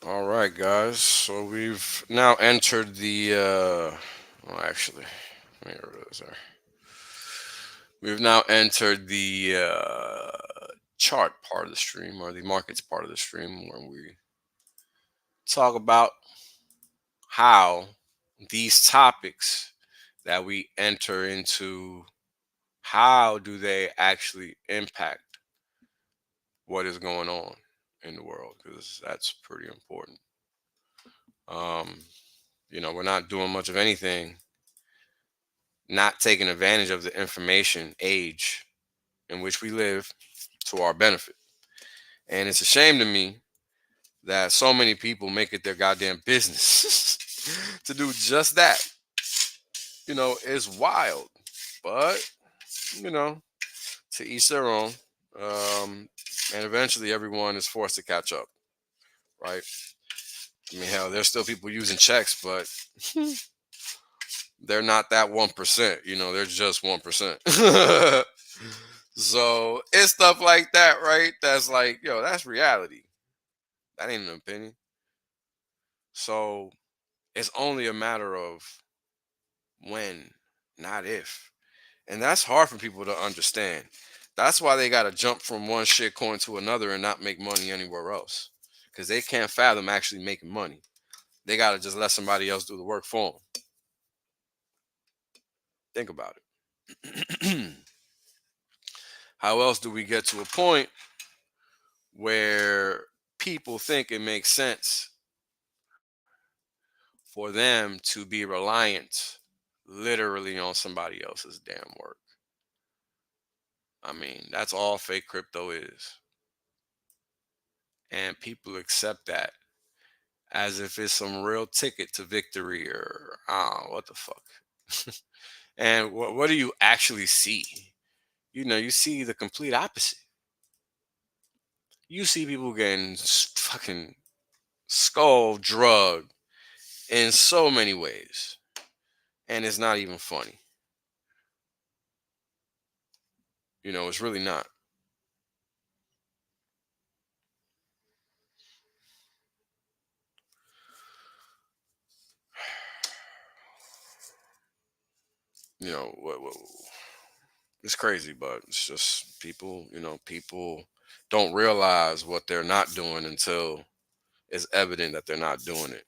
All right, guys. So we've now entered the. Well, actually, let me get rid of this there. We've now entered the chart part of the stream, or the markets part of the stream, where we talk about how these topics that we enter into, how do they actually impact what is going on in the world, because that's pretty important. We're not doing much of anything, not taking advantage of the information age in which we live to our benefit. And it's a shame to me that so many people make it their goddamn business to do just that. It's wild, but to each their own. And eventually everyone is forced to catch up, right? I mean, hell, there's still people using checks, but they're not that 1%. They're just 1%. So it's stuff like that, right? That's like, that's reality. That ain't an opinion. So it's only a matter of when, not if. And that's hard for people to understand. That's why they got to jump from one shit coin to another and not make money anywhere else. Because they can't fathom actually making money. They got to just let somebody else do the work for them. Think about it. How else do we get to a point where people think it makes sense for them to be reliant literally on somebody else's damn work? I mean, that's all fake crypto is. And people accept that as if it's some real ticket to victory or, what the fuck. And what do you actually see? You see the complete opposite. You see people getting fucking skull drugged in so many ways. And it's not even funny. It's really not. It's crazy, but it's just people, people don't realize what they're not doing until it's evident that they're not doing it,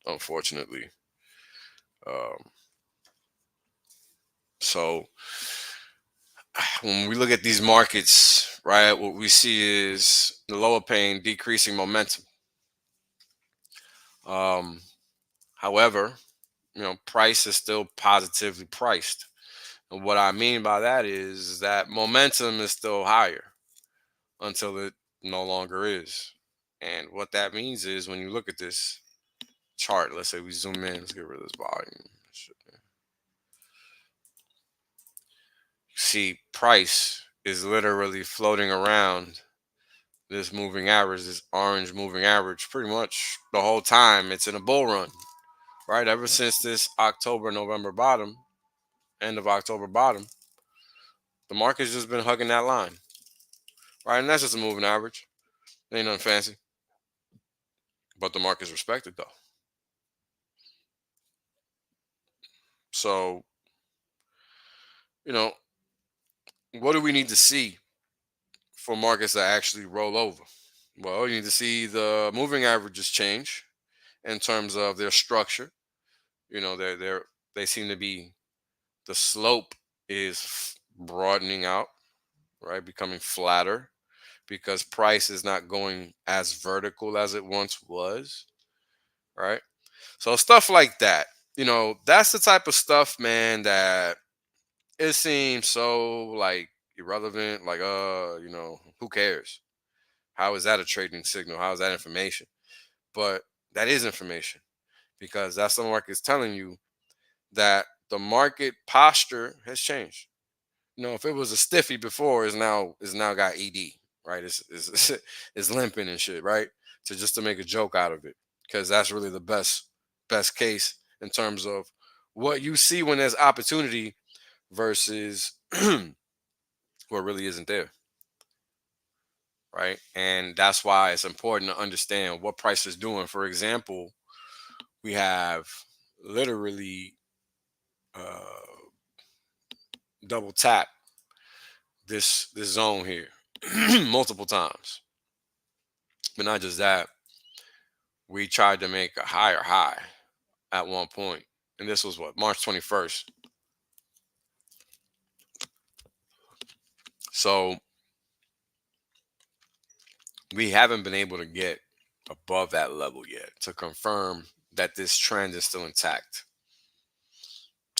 unfortunately. So when we look at these markets, right, what we see is the lower pain decreasing momentum. However, price is still positively priced. And what I mean by that is that momentum is still higher until it no longer is. And what that means is when you look at this chart, let's say we zoom in, let's get rid of this volume. See, price is literally floating around this moving average, this orange moving average, pretty much the whole time it's in a bull run, right? Ever since this October-November bottom, end of October bottom, the market's just been hugging that line, right? And that's just a moving average. Ain't nothing fancy. But the market's respected, though. So, what do we need to see for markets that actually roll over? Well, you need to see the moving averages change in terms of their structure. They seem to be, the slope is broadening out, right? Becoming flatter because price is not going as vertical as it once was, right? So stuff like that, that's the type of stuff, man, that it seems so like irrelevant. Like, who cares? How is that a trading signal? How is that information? But that is information because that's the market's telling you that the market posture has changed. If it was a stiffy before, it's now got ED, right? It's limping and shit, right? So just to make a joke out of it, because that's really the best case in terms of what you see when there's opportunity versus what really isn't there, right? And that's why it's important to understand what price is doing. For example, we have literally double tap this zone here multiple times. But not just that, we tried to make a higher high at one point, and this was what, March 21st. So we haven't been able to get above that level yet to confirm that this trend is still intact.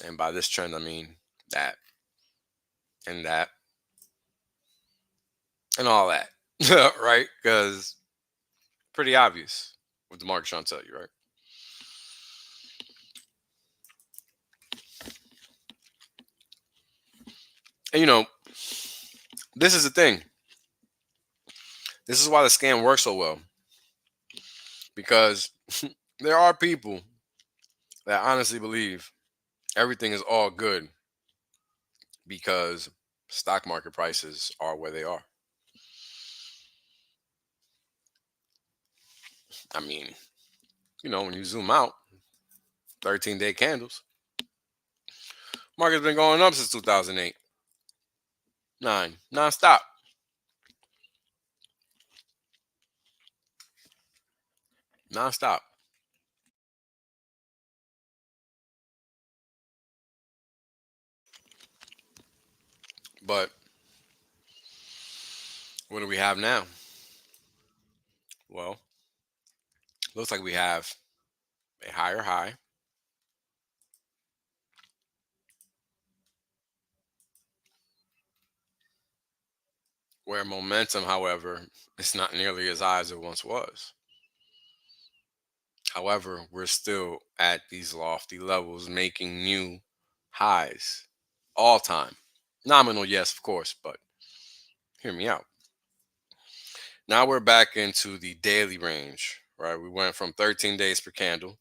And by this trend, I mean that and that and all that, right? Because pretty obvious what the market's trying to tell you, right? And this is the thing. This is why the scam works so well. Because there are people that honestly believe everything is all good because stock market prices are where they are. I mean, when you zoom out, 13-day candles, market's been going up since 2008. 9, non-stop. Non-stop. But what do we have now? Well, looks like we have a higher high, where momentum, however, is not nearly as high as it once was. However, we're still at these lofty levels, making new highs all time. Nominal, yes, of course, but hear me out. Now we're back into the daily range, right? We went from 13 days per candle,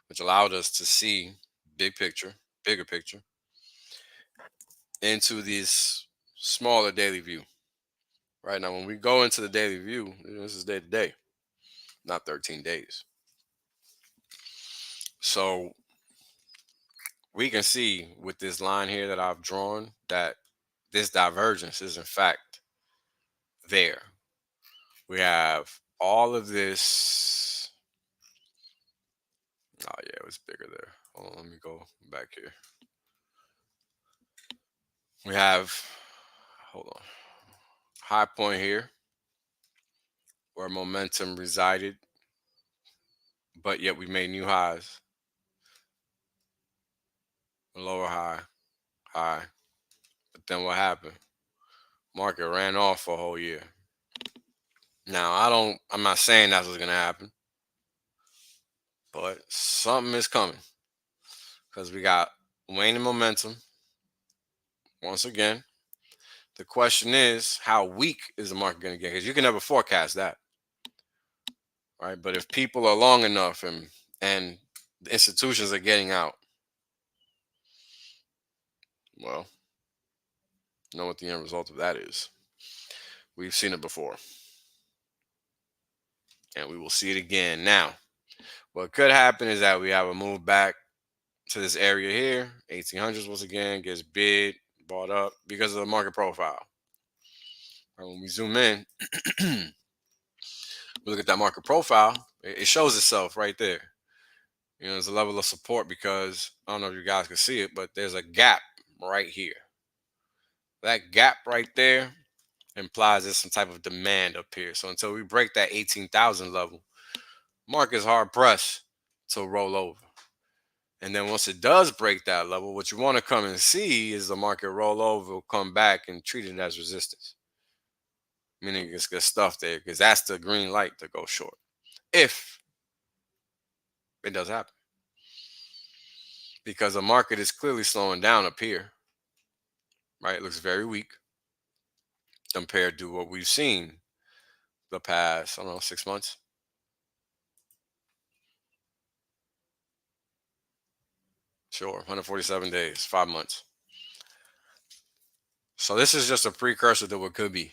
which allowed us to see bigger picture, into this smaller daily view. Right now, when we go into the daily view, this is day to day, not 13 days. So we can see with this line here that I've drawn that this divergence is in fact there. We have all of this. Oh yeah, it was bigger there. Hold on, let me go back here. We have, hold on, high point here where momentum resided, but yet we made new highs. Lower high, high. But then what happened? Market ran off for a whole year. Now, I'm not saying that's what's going to happen, but something is coming because we got waning momentum. Once again, the question is, how weak is the market going to get? Because you can never forecast that, right? But if people are long enough and the institutions are getting out, well, you know what the end result of that is. We've seen it before. And we will see it again. Now, what could happen is that we have a move back to this area here. 1800s once again gets bid, bought up because of the market profile. And when we zoom in, we look at that market profile, it shows itself right there. There's a level of support because I don't know if you guys can see it, but there's a gap right here. That gap right there implies there's some type of demand up here. So until we break that 18,000 level, market's hard pressed to roll over. And then once it does break that level, what you want to come and see is the market roll over, come back and treat it as resistance. Meaning it's good stuff there because that's the green light to go short. If it does happen. Because the market is clearly slowing down up here. Right? It looks very weak compared to what we've seen the past, 6 months. Sure, 147 days, 5 months. So this is just a precursor to what could be.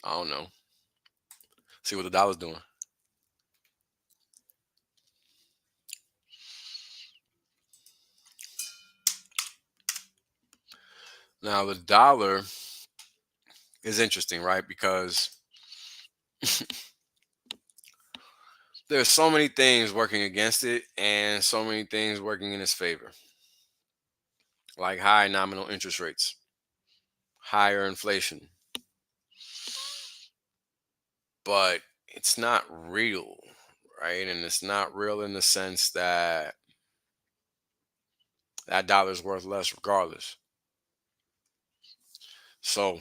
I don't know. See what the dollar's doing. Now, the dollar is interesting, right? Because there's so many things working against it and so many things working in its favor. Like high nominal interest rates, higher inflation, but it's not real, right? And it's not real in the sense that that dollar's worth less regardless. So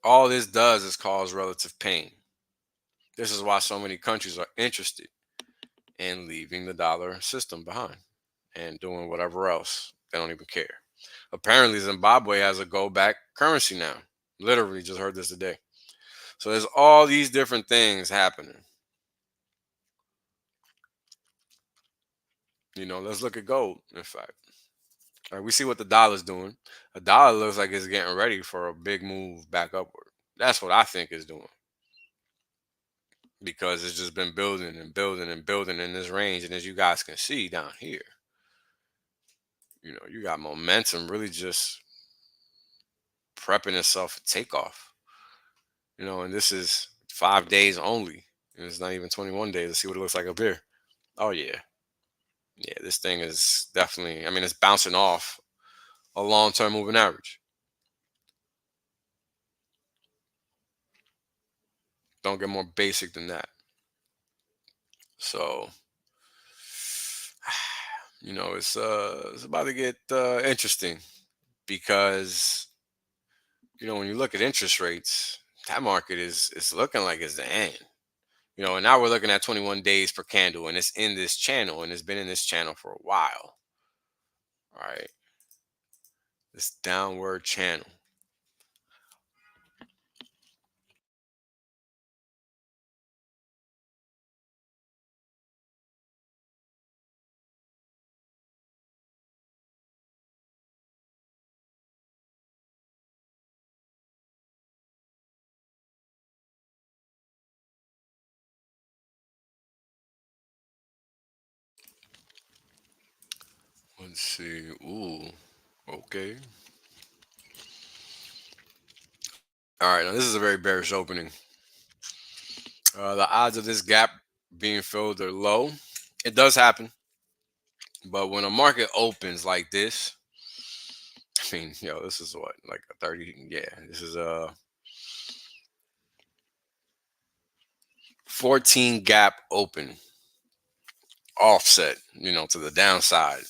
all this does is cause relative pain. This is why so many countries are interested in leaving the dollar system behind and doing whatever else. They don't even care. Apparently, Zimbabwe has a go back currency now. Literally, just heard this today. So there's all these different things happening. Let's look at gold, in fact. All right, we see what the dollar's doing. A dollar looks like it's getting ready for a big move back upward. That's what I think it's doing. Because it's just been building and building and building in this range. And as you guys can see down here, you got momentum really just prepping itself for takeoff. And this is 5 days only. And it's not even 21 days. Let's see what it looks like up here. Oh, yeah. Yeah, this thing is definitely, it's bouncing off a long-term moving average. Don't get more basic than that. So, it's about to get interesting because, when you look at interest rates, that market is looking like it's the end. And now we're looking at 21 days per candle, and it's in this channel, and it's been in this channel for a while. All right. This downward channel. Let's see. Ooh. Okay. All right. Now, this is a very bearish opening. The odds of this gap being filled are low. It does happen. But when a market opens like this, this is what, like a 30. Yeah, this is a 14 gap open offset, to the downside.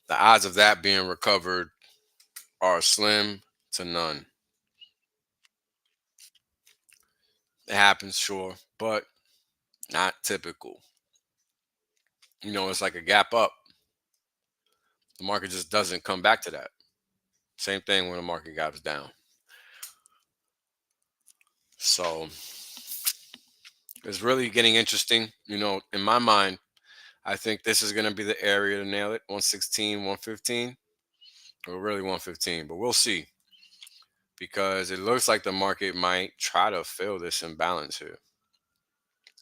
The odds of that being recovered are slim to none. It happens, sure, but not typical. It's like a gap up. The market just doesn't come back to that. Same thing when the market gaps down. So it's really getting interesting. In my mind, I think this is going to be the area to nail it. 116, 115, or really 115, but we'll see. Because it looks like the market might try to fill this imbalance here.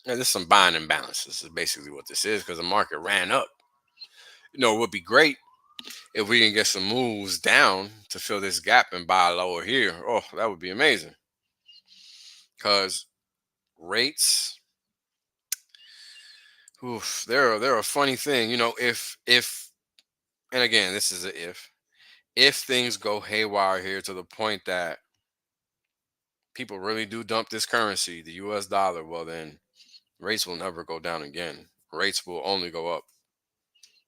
Yeah, there's some buying imbalance. This is basically what this is because the market ran up. It would be great if we can get some moves down to fill this gap and buy lower here. Oh, that would be amazing. Because rates, they're a funny thing. If and again, this is a if things go haywire here to the point that people really do dump this currency, the US dollar, well then rates will never go down again. Rates will only go up.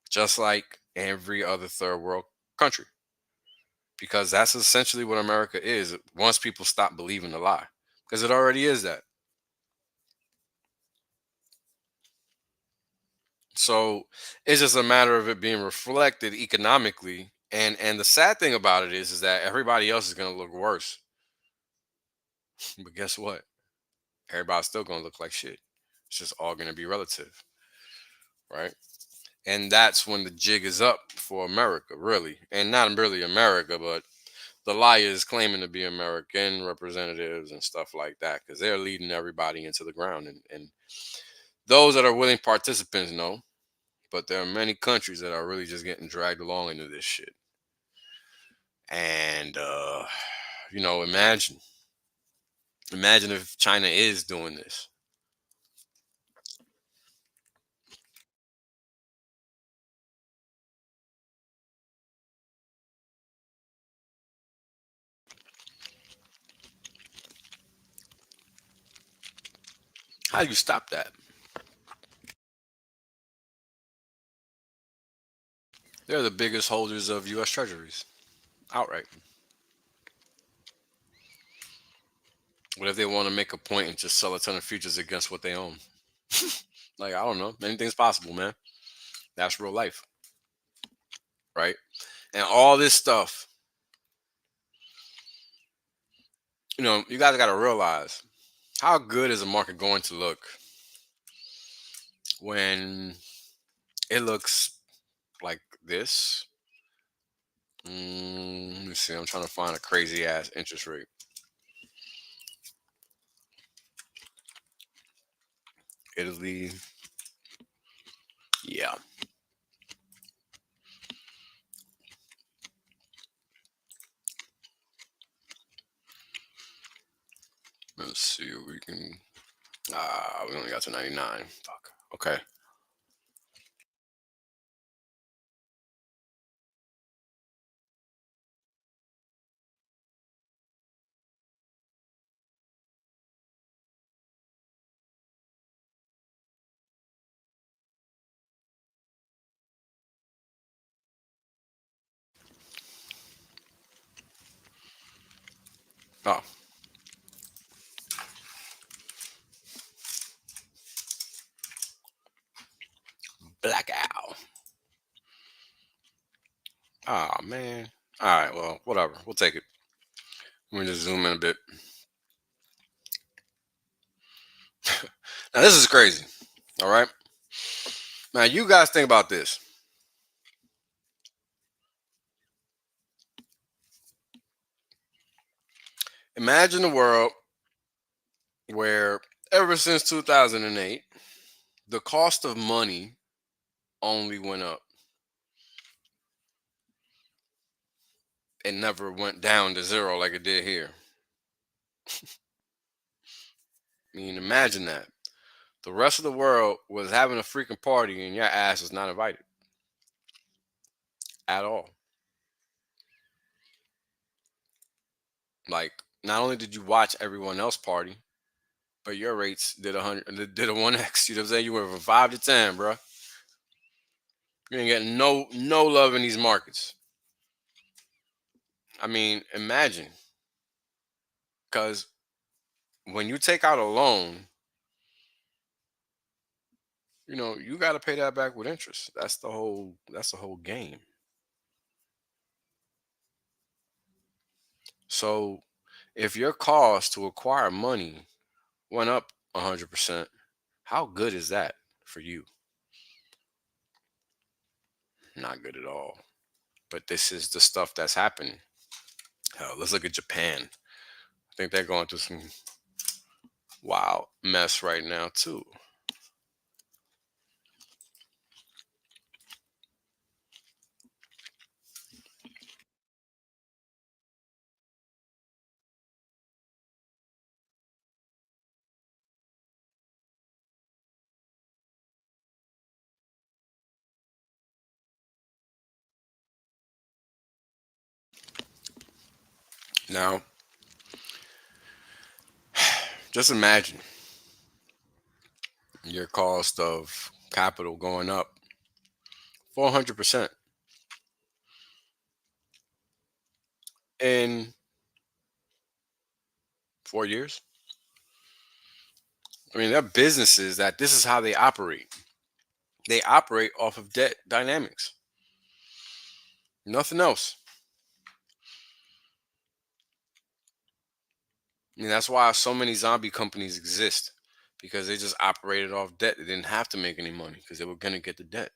Just like every other third world country. Because that's essentially what America is once people stop believing the lie. Because it already is that. So it's just a matter of it being reflected economically. And the sad thing about it is that everybody else is going to look worse. But guess what? Everybody's still going to look like shit. It's just all going to be relative. Right? And that's when the jig is up for America, really. And not really America, but the liars claiming to be American representatives and stuff like that, because they're leading everybody into the ground. And those that are willing participants know, but there are many countries that are really just getting dragged along into this shit. And, imagine if China is doing this. How do you stop that? They're the biggest holders of U.S. Treasuries, outright. What if they want to make a point and just sell a ton of futures against what they own? Like, I don't know. Anything's possible, man. That's real life, right? And all this stuff, you guys got to realize, how good is a market going to look when it looks like this? Let me see. I'm trying to find a crazy ass interest rate. Italy. Yeah. Let's see if we can. We only got to 99. Fuck. Okay. Oh. Black Owl. Oh, man. All right. Well, whatever. We'll take it. Let me just zoom in a bit. Now, this is crazy. All right. Now, you guys think about this. Imagine a world where ever since 2008, the cost of money only went up. It never went down to zero like it did here. I mean, imagine that. The rest of the world was having a freaking party and your ass was not invited at all. Like, not only did you watch everyone else party, but your rates did a 1x. You know what I'm saying? You went from 5 to 10, bro. You ain't getting no love in these markets. I mean, imagine. Because when you take out a loan, you got to pay that back with interest. That's the whole game. So if your cost to acquire money went up 100%, how good is that for you? Not good at all. But this is the stuff that's happening. Hell, let's look at Japan. I think they're going through some wild mess right now too. Now, just imagine your cost of capital going up 400% in 4 years. I mean, there are businesses that this is how they operate. They operate off of debt dynamics. Nothing else. I mean, that's why so many zombie companies exist, because they just operated off debt. They didn't have to make any money because they were going to get the debt.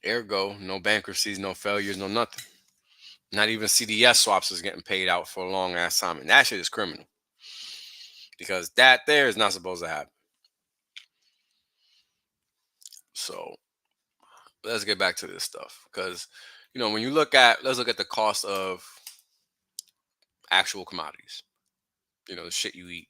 Ergo, no bankruptcies, no failures, no nothing. Not even CDS swaps is getting paid out for a long ass time. And that shit is criminal, because that there is not supposed to happen. So let's get back to this stuff, because when let's look at the cost of actual commodities, the shit you eat.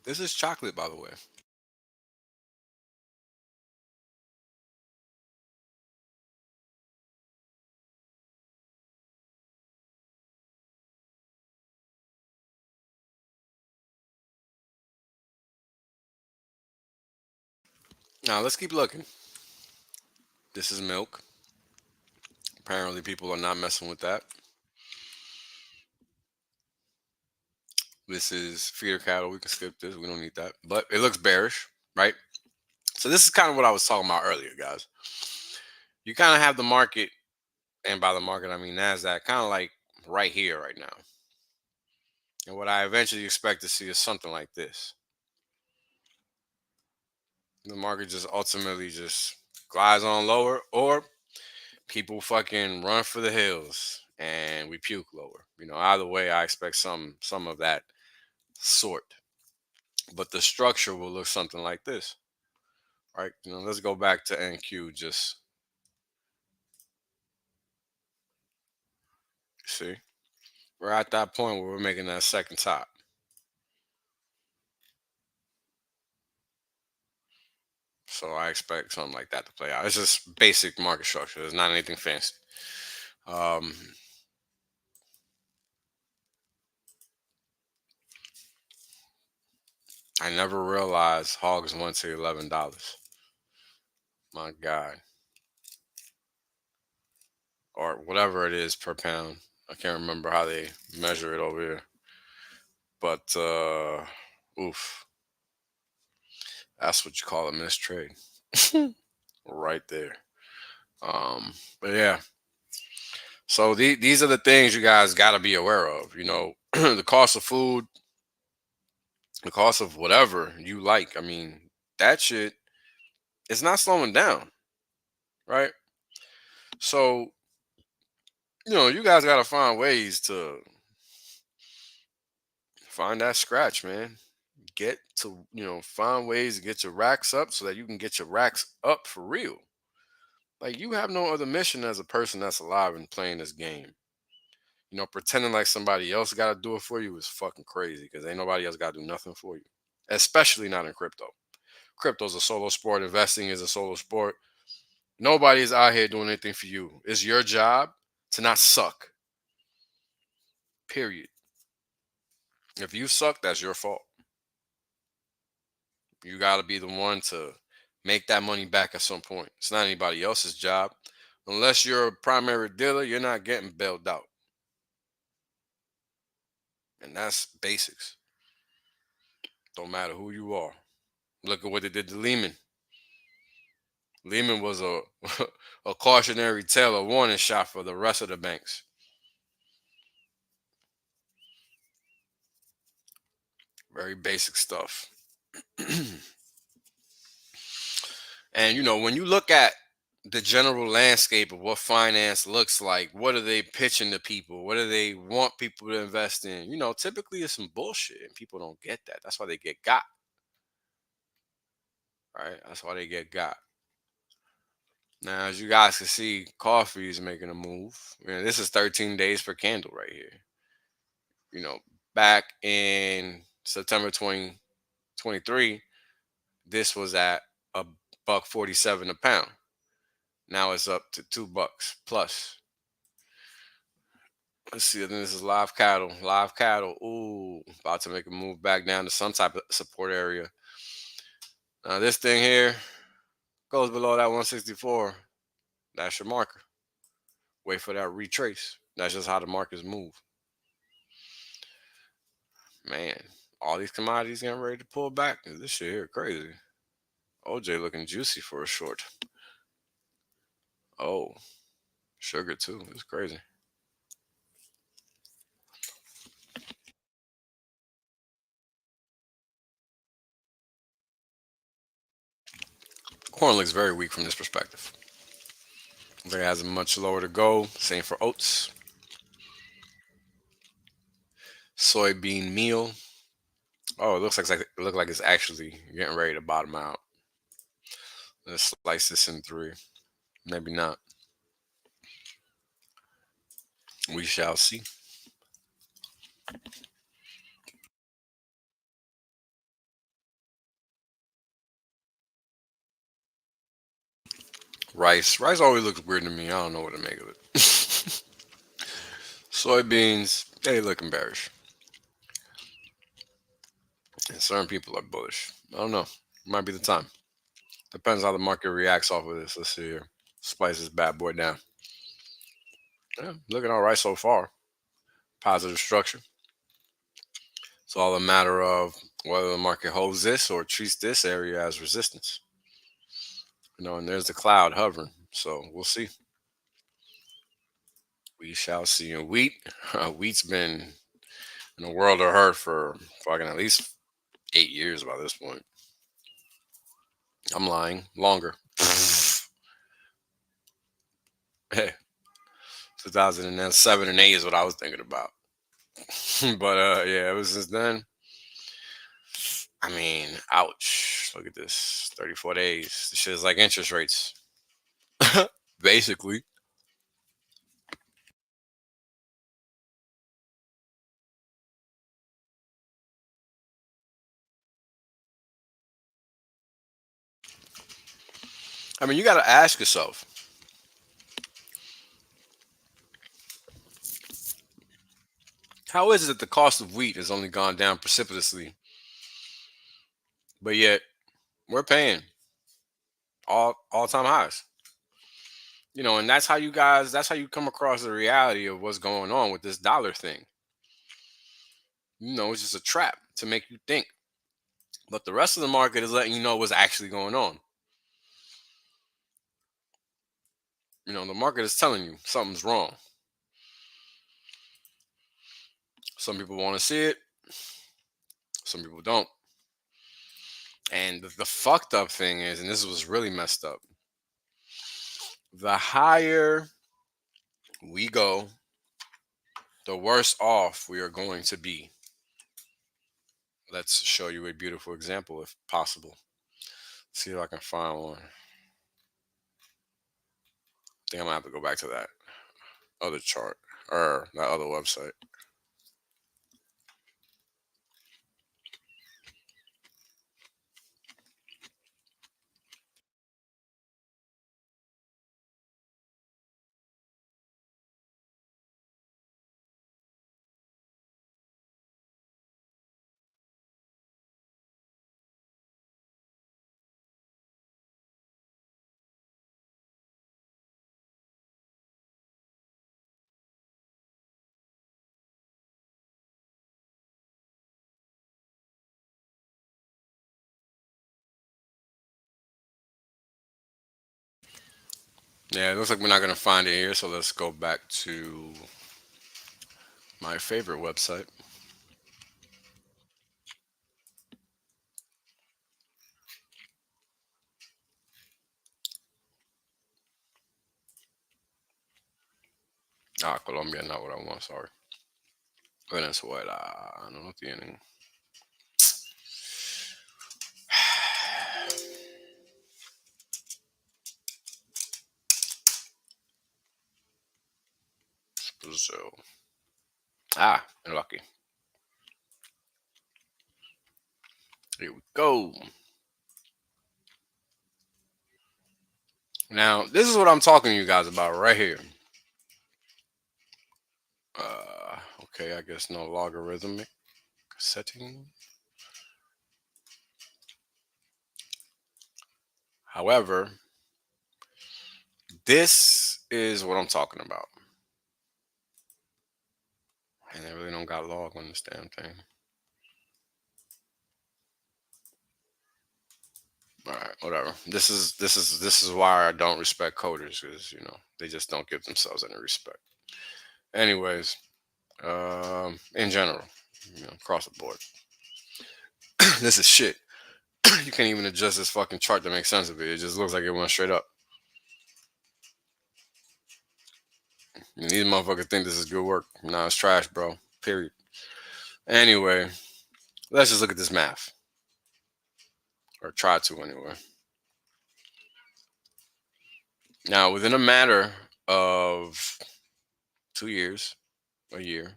This is chocolate, by the way. Now let's keep looking. This is milk. Apparently, people are not messing with that. This is feeder cattle. We can skip this. We don't need that. But it looks bearish, right? So this is kind of what I was talking about earlier, guys. You kind of have the market, and by the market I mean NASDAQ, kind of like right here right now. And what I eventually expect to see is something like this. The market just ultimately just glides on lower, or people fucking run for the hills and we puke lower. Either way, I expect some of that sort. But the structure will look something like this. Right? Let's go back to NQ. Just see, we're at that point where we're making that second top. So I expect something like that to play out. It's just basic market structure. There's not anything fancy. I never realized hogs went to $11. My God. Or whatever it is per pound. I can't remember how they measure it over here. But oof. That's what you call a missed trade. Right there. But yeah. So these are the things you guys got to be aware of. The cost of food, the cost of whatever you like. I mean, that shit, it's not slowing down, right? So, you guys got to find ways to find that scratch, man. Get to, find ways to get your racks up so that you can get your racks up for real. Like, you have no other mission as a person that's alive and playing this game. Pretending like somebody else got to do it for you is fucking crazy, because ain't nobody else got to do nothing for you, especially not in crypto. Crypto's a solo sport. Investing is a solo sport. Nobody's out here doing anything for you. It's your job to not suck. Period. If you suck, that's your fault. You got to be the one to make that money back at some point. It's not anybody else's job. Unless you're a primary dealer, you're not getting bailed out. And that's basics. Don't matter who you are. Look at what they did to Lehman. Lehman was a cautionary tale, a warning shot for the rest of the banks. Very basic stuff. And, when you look at the general landscape of what finance looks like, what are they pitching to people? What do they want people to invest in? Typically it's some bullshit, and people don't get that. That's why they get got. Right? That's why they get got. Now, as you guys can see, coffee is making a move. This is 13 days per candle right here. Back in September 2023, this was at $1.47 a pound. Now it's up to $2 plus. Let's see. I think this is live cattle. Live cattle. Ooh, about to make a move back down to some type of support area. Now this thing here goes below that 164. That's your marker. Wait for that retrace. That's just how the markets move. Man, all these commodities getting ready to pull back. This shit here crazy. OJ looking juicy for a short. Oh, sugar too. It's crazy. Corn looks very weak from this perspective. I think it has much lower to go. Same for oats. Soybean meal. Oh, it looks like it's actually getting ready to bottom out. Let's slice this in 3. Maybe not. We shall see. Rice always looks weird to me. I don't know what to make of it. Soybeans, they looking bearish. And certain people are bullish. I don't know. Might be the time. Depends how the market reacts off of this. Let's see here. Spice this bad boy down. Yeah, looking all right so far. Positive structure. It's all a matter of whether the market holds this or treats this area as resistance. And there's the cloud hovering. So we'll see. We shall see. And wheat's been in a world of hurt for fucking at least 8 years by this point. I'm lying. Longer. Hey, 2007 and 8 is what I was thinking about. But yeah, ever since then, I mean, ouch. Look at this. 34 days. This shit is like interest rates. Basically. I mean, you got to ask yourself, how is it that the cost of wheat has only gone down precipitously, but yet we're paying all-time highs? And that's how you come across the reality of what's going on with this dollar thing. It's just a trap to make you think. But the rest of the market is letting you know what's actually going on. The market is telling you something's wrong. Some people want to see it. Some people don't. And the fucked up thing is, and this was really messed up, the higher we go, the worse off we are going to be. Let's show you a beautiful example if possible. See if I can find one. I think I'm going to have to go back to that other chart or that other website. Yeah, it looks like we're not going to find it here, so let's go back to my favorite website. Colombia, not what I want, sorry. Venezuela, no tienen. Brazil. Míralo aquí. Here we go. Now, this is what I'm talking to you guys about right here. Okay, I guess no logarithmic setting. However, this is what I'm talking about. And they really don't got log on this damn thing. All right, whatever. This is why I don't respect coders, because they just don't give themselves any respect. Anyways, in general, across the board, this is shit. You can't even adjust this fucking chart to make sense of it. It just looks like it went straight up. And these motherfuckers think this is good work. Nah, it's trash, bro. Period. Anyway, let's just look at this math. Or try to, anyway. Now, within a matter of 2 years, a year,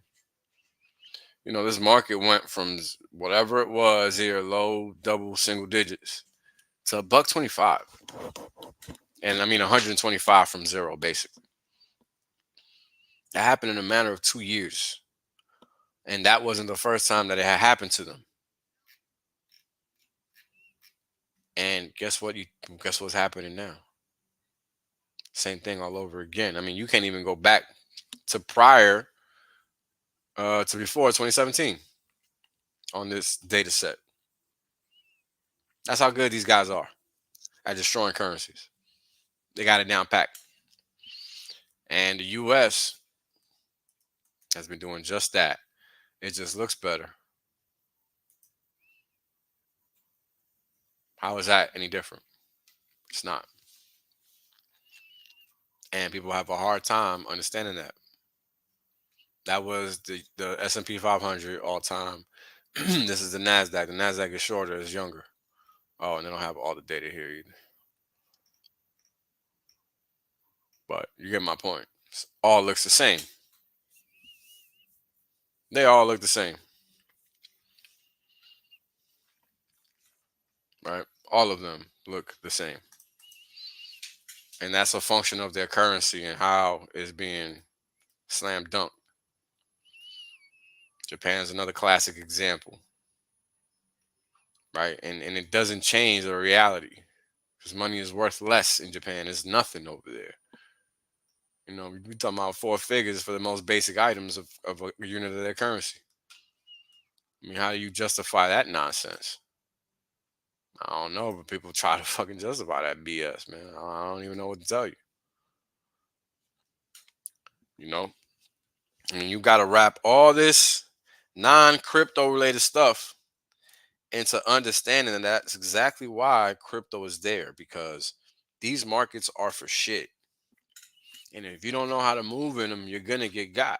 this market went from whatever it was here, low double single digits, to $1.25. And I mean 125 from zero, basically. That happened in a matter of 2 years. And that wasn't the first time that it had happened to them. And guess what's happening now? Same thing all over again. I mean, you can't even go back to prior to before 2017 on this data set. That's how good these guys are at destroying currencies. They got it down packed. And the US has been doing just that. It just looks better. How is that any different? It's not. And people have a hard time understanding that. That was the S&P 500 all time. This is the NASDAQ. The NASDAQ is shorter, it's younger. Oh, and they don't have all the data here either. But you get my point. It all looks the same. They all look the same. Right? All of them look the same. And that's a function of their currency and how it's being slam dunked. Japan's another classic example. Right? And it doesn't change the reality. Because money is worth less in Japan. It's nothing over there. You know, we're talking about 4 figures for the most basic items of a unit of their currency. I mean, how do you justify that nonsense? I don't know, but people try to fucking justify that BS, man. I don't even know what to tell you. You know? I mean, you got to wrap all this non-crypto related stuff into understanding that that's exactly why crypto is there, because these markets are for shit. And if you don't know how to move in them, you're going to get got.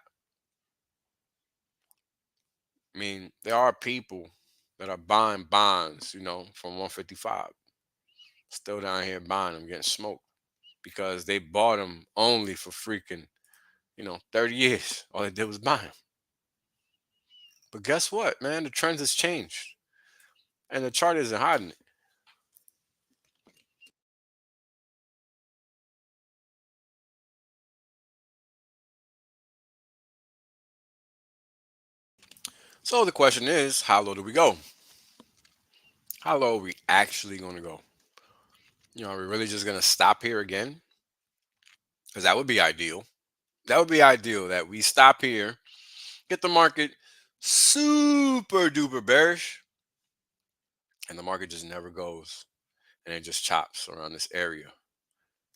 I mean, there are people that are buying bonds, you know, from 155. Still down here buying them, getting smoked because they bought them only for freaking, 30 years. All they did was buy them. But guess what, man? The trend has changed. And the chart isn't hiding it. So the question is, how low do we go? How low are we actually going to go? Are we really just going to stop here again? Because that would be ideal. That would be ideal that we stop here, get the market super duper bearish, and the market just never goes, and it just chops around this area.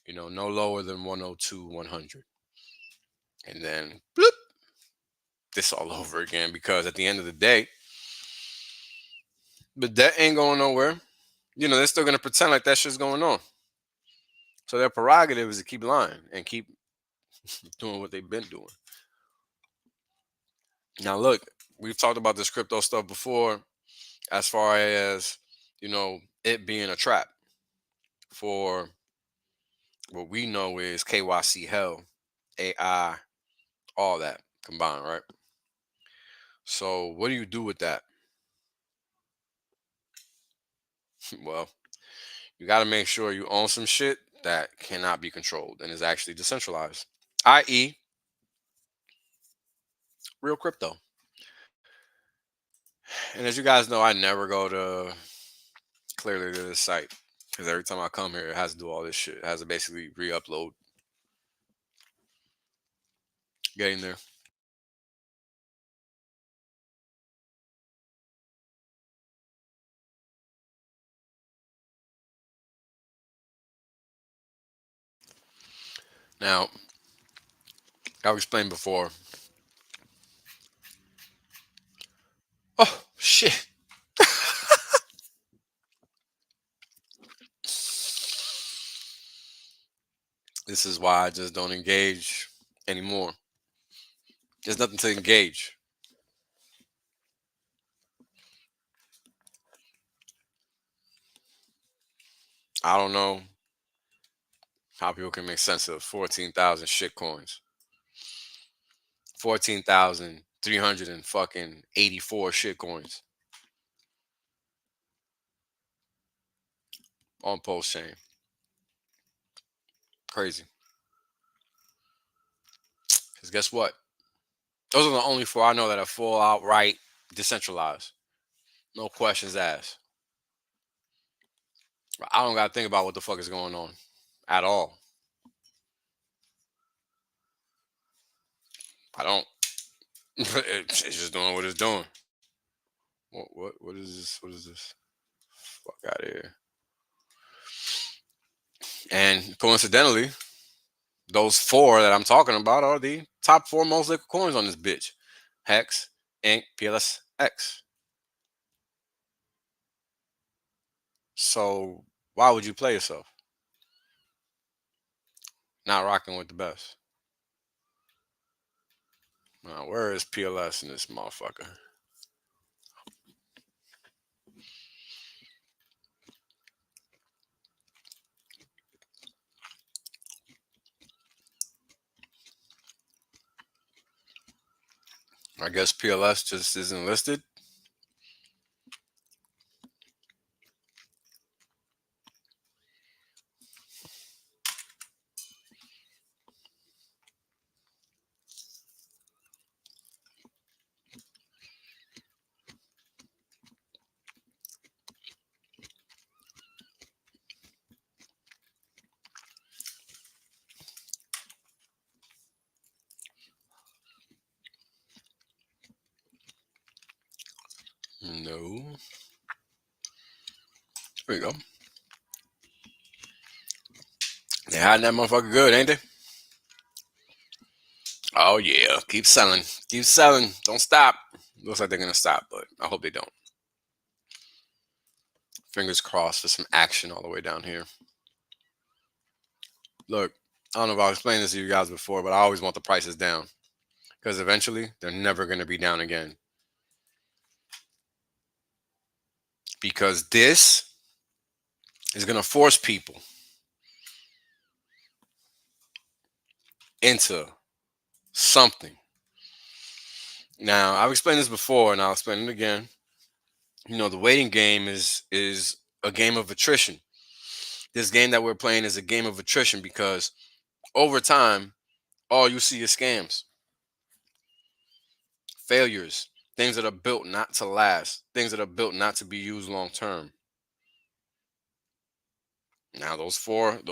No lower than 102, 100. And then, bloop, this all over again, because at the end of the day, the debt ain't going nowhere. They're still going to pretend like that shit's going on. So their prerogative is to keep lying and keep doing what they've been doing. Now, look, we've talked about this crypto stuff before as far as, it being a trap for what we know is KYC hell, AI, all that combined, right? So what do you do with that? Well, you got to make sure you own some shit that cannot be controlled and is actually decentralized, i.e., real crypto. And as you guys know, I never go to clearly to this site because every time I come here, it has to do all this shit. It has to basically re-upload. Getting there. Now, I've explained before. Oh, shit. This is why I just don't engage anymore. There's nothing to engage. I don't know how people can make sense of 14,000 shit coins. 14,384 shit coins on Pulse Chain. Crazy. Because guess what? Those are the only 4 I know that are full outright decentralized. No questions asked. I don't got to think about what the fuck is going on at all. I don't. It's just doing what it's doing. What is this? What is this? Fuck out of here. And coincidentally, those 4 that I'm talking about are the top 4 most liquid coins on this bitch. Hex, Inc, PLSX. So why would you play yourself? Not rocking with the best. Now, where is PLS in this motherfucker? I guess PLS just isn't listed. No. There we go. They hiding that motherfucker good, ain't they? Oh yeah, keep selling. Keep selling. Don't stop. Looks like they're gonna stop, but I hope they don't. Fingers crossed for some action all the way down here. Look, I don't know if I explained this to you guys before, but I always want the prices down. Because eventually, they're never gonna be down again. Because this is going to force people into something. Now, I've explained this before, and I'll explain it again. You know, the waiting game is a game of attrition. This game that we're playing is a game of attrition because over time, all you see is scams, failures, things that are built not to last, things that are built not to be used long term. Now, the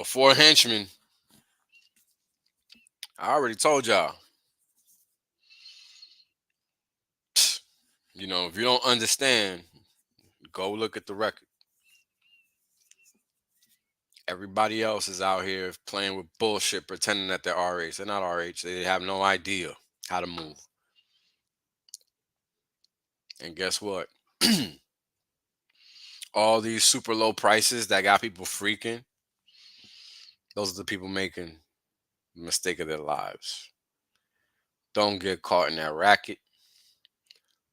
four henchmen, I already told y'all. You know, if you don't understand, go look at the record. Everybody else is out here playing with bullshit, pretending that they're RH. They're not RH. They have no idea how to move. And guess what? All these super low prices that got people freaking, those are the people making the mistake of their lives. Don't get caught in that racket.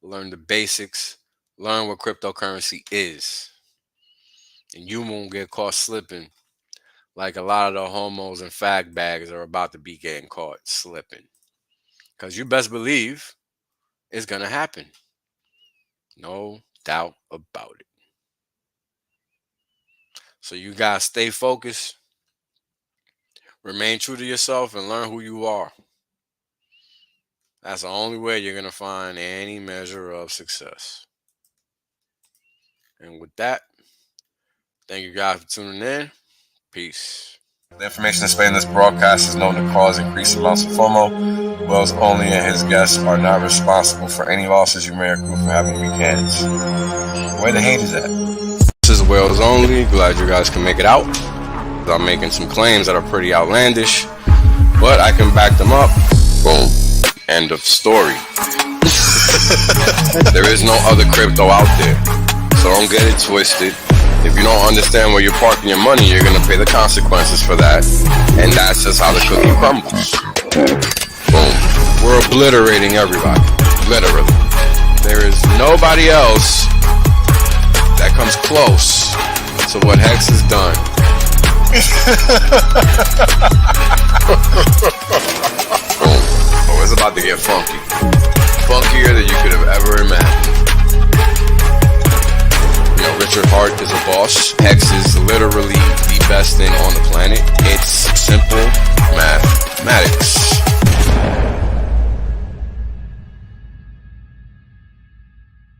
Learn the basics. Learn what cryptocurrency is. And you won't get caught slipping like a lot of the homos and fag bags are about to be getting caught slipping. Because you best believe it's going to happen. No doubt about it. So you guys stay focused, remain true to yourself, and learn who you are. That's the only way you're going to find any measure of success. And with that, thank you guys for tuning in. Peace. The information displayed in this broadcast is known to cause increased amounts of FOMO. Wells only and his guests are not responsible for any losses you may accrue for having weak hands. Where the hate is at? This is Wells Only. Glad you guys can make it out. I'm making some claims that are pretty outlandish, but I can back them up. Boom. End of story. There is no other crypto out there, so don't get it twisted. If you don't understand where you're parking your money, you're going to pay the consequences for that. And that's just how the cookie crumbles. Boom. We're obliterating everybody. Literally. There is nobody else that comes close to what Hex has done. Boom. Oh, it's about to get funky. Funkier than you could have ever imagined. Yo, Richard Hart is a boss. Hex is literally the best thing on the planet. It's simple mathematics.